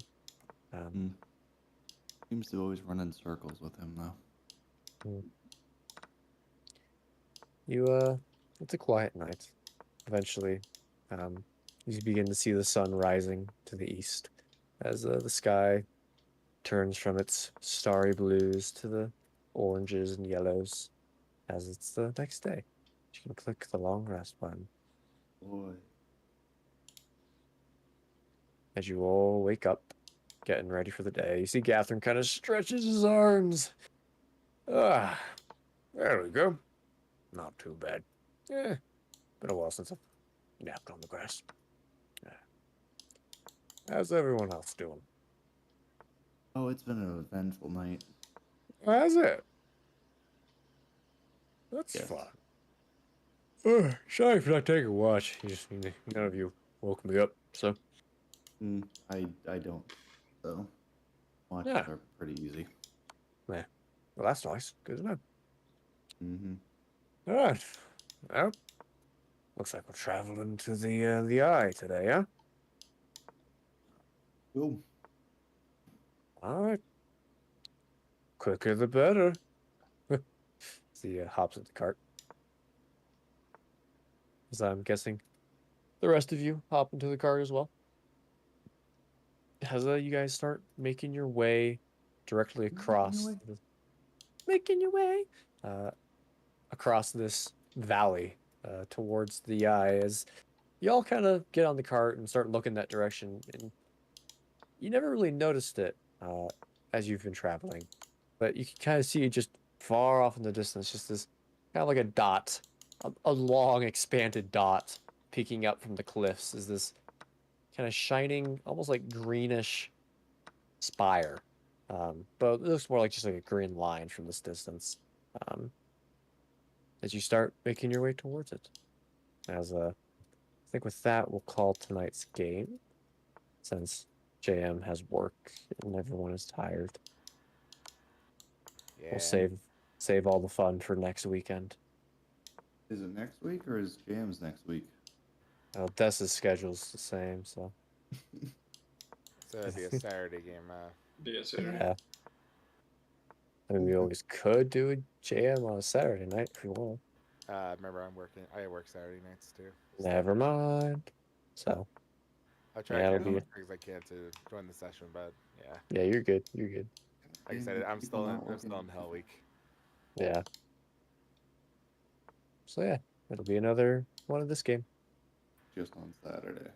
Seems to always run in circles with him, though. It's a quiet night. Eventually, you begin to see the sun rising to the east as the sky turns from its starry blues to the oranges and yellows as it's the next day. You can click the long rest button. Boy. As you all wake up, getting ready for the day, you see Catherine kind of stretches his arms. Ah, there we go. Not too bad. Yeah, been a while since I've napped on the grass. How's everyone else doing? Oh, it's been an eventful night. How's it? That's Yes. fun. Sorry for not taking a watch. None of you woke me up, so. I don't. So, watches Yeah. are pretty easy. Yeah. Well, that's nice. Good to know. Mm-hmm. All right. Well, looks like we're traveling to the Eye today, huh? Cool. All right. Quicker the better. He hops in the cart. As I'm guessing the rest of you hop into the cart as well. As you guys start making your way directly across making your way across this valley towards the Eye, as you all kind of get on the cart and start looking that direction, and you never really noticed it as you've been traveling, but you can kind of see it just far off in the distance, just this kind of like a dot, a long expanded dot peeking up from the cliffs, is this kind of shining, almost like greenish spire. But it looks more like just like a green line from this distance. As you start making your way towards it. As I think with that, we'll call tonight's game, since JM has work and everyone is tired. Yeah. We'll save all the fun for next weekend. Is it next week or is Jams next week? Well, Dessa's schedule's the same, so. So it'd be a Saturday game. Yeah, Saturday. Yeah. I mean, we always could do a JM on a Saturday night if you want. Remember, I'm working. I work Saturday nights too. So Never mind. So, I'll try Yeah, to it'll get be- as quick as I can to join the session, but yeah, yeah, you're good. You're good. like I said, I'm still in Hell Week. Yeah. So, yeah, it'll be another one of this game. Just on Saturday.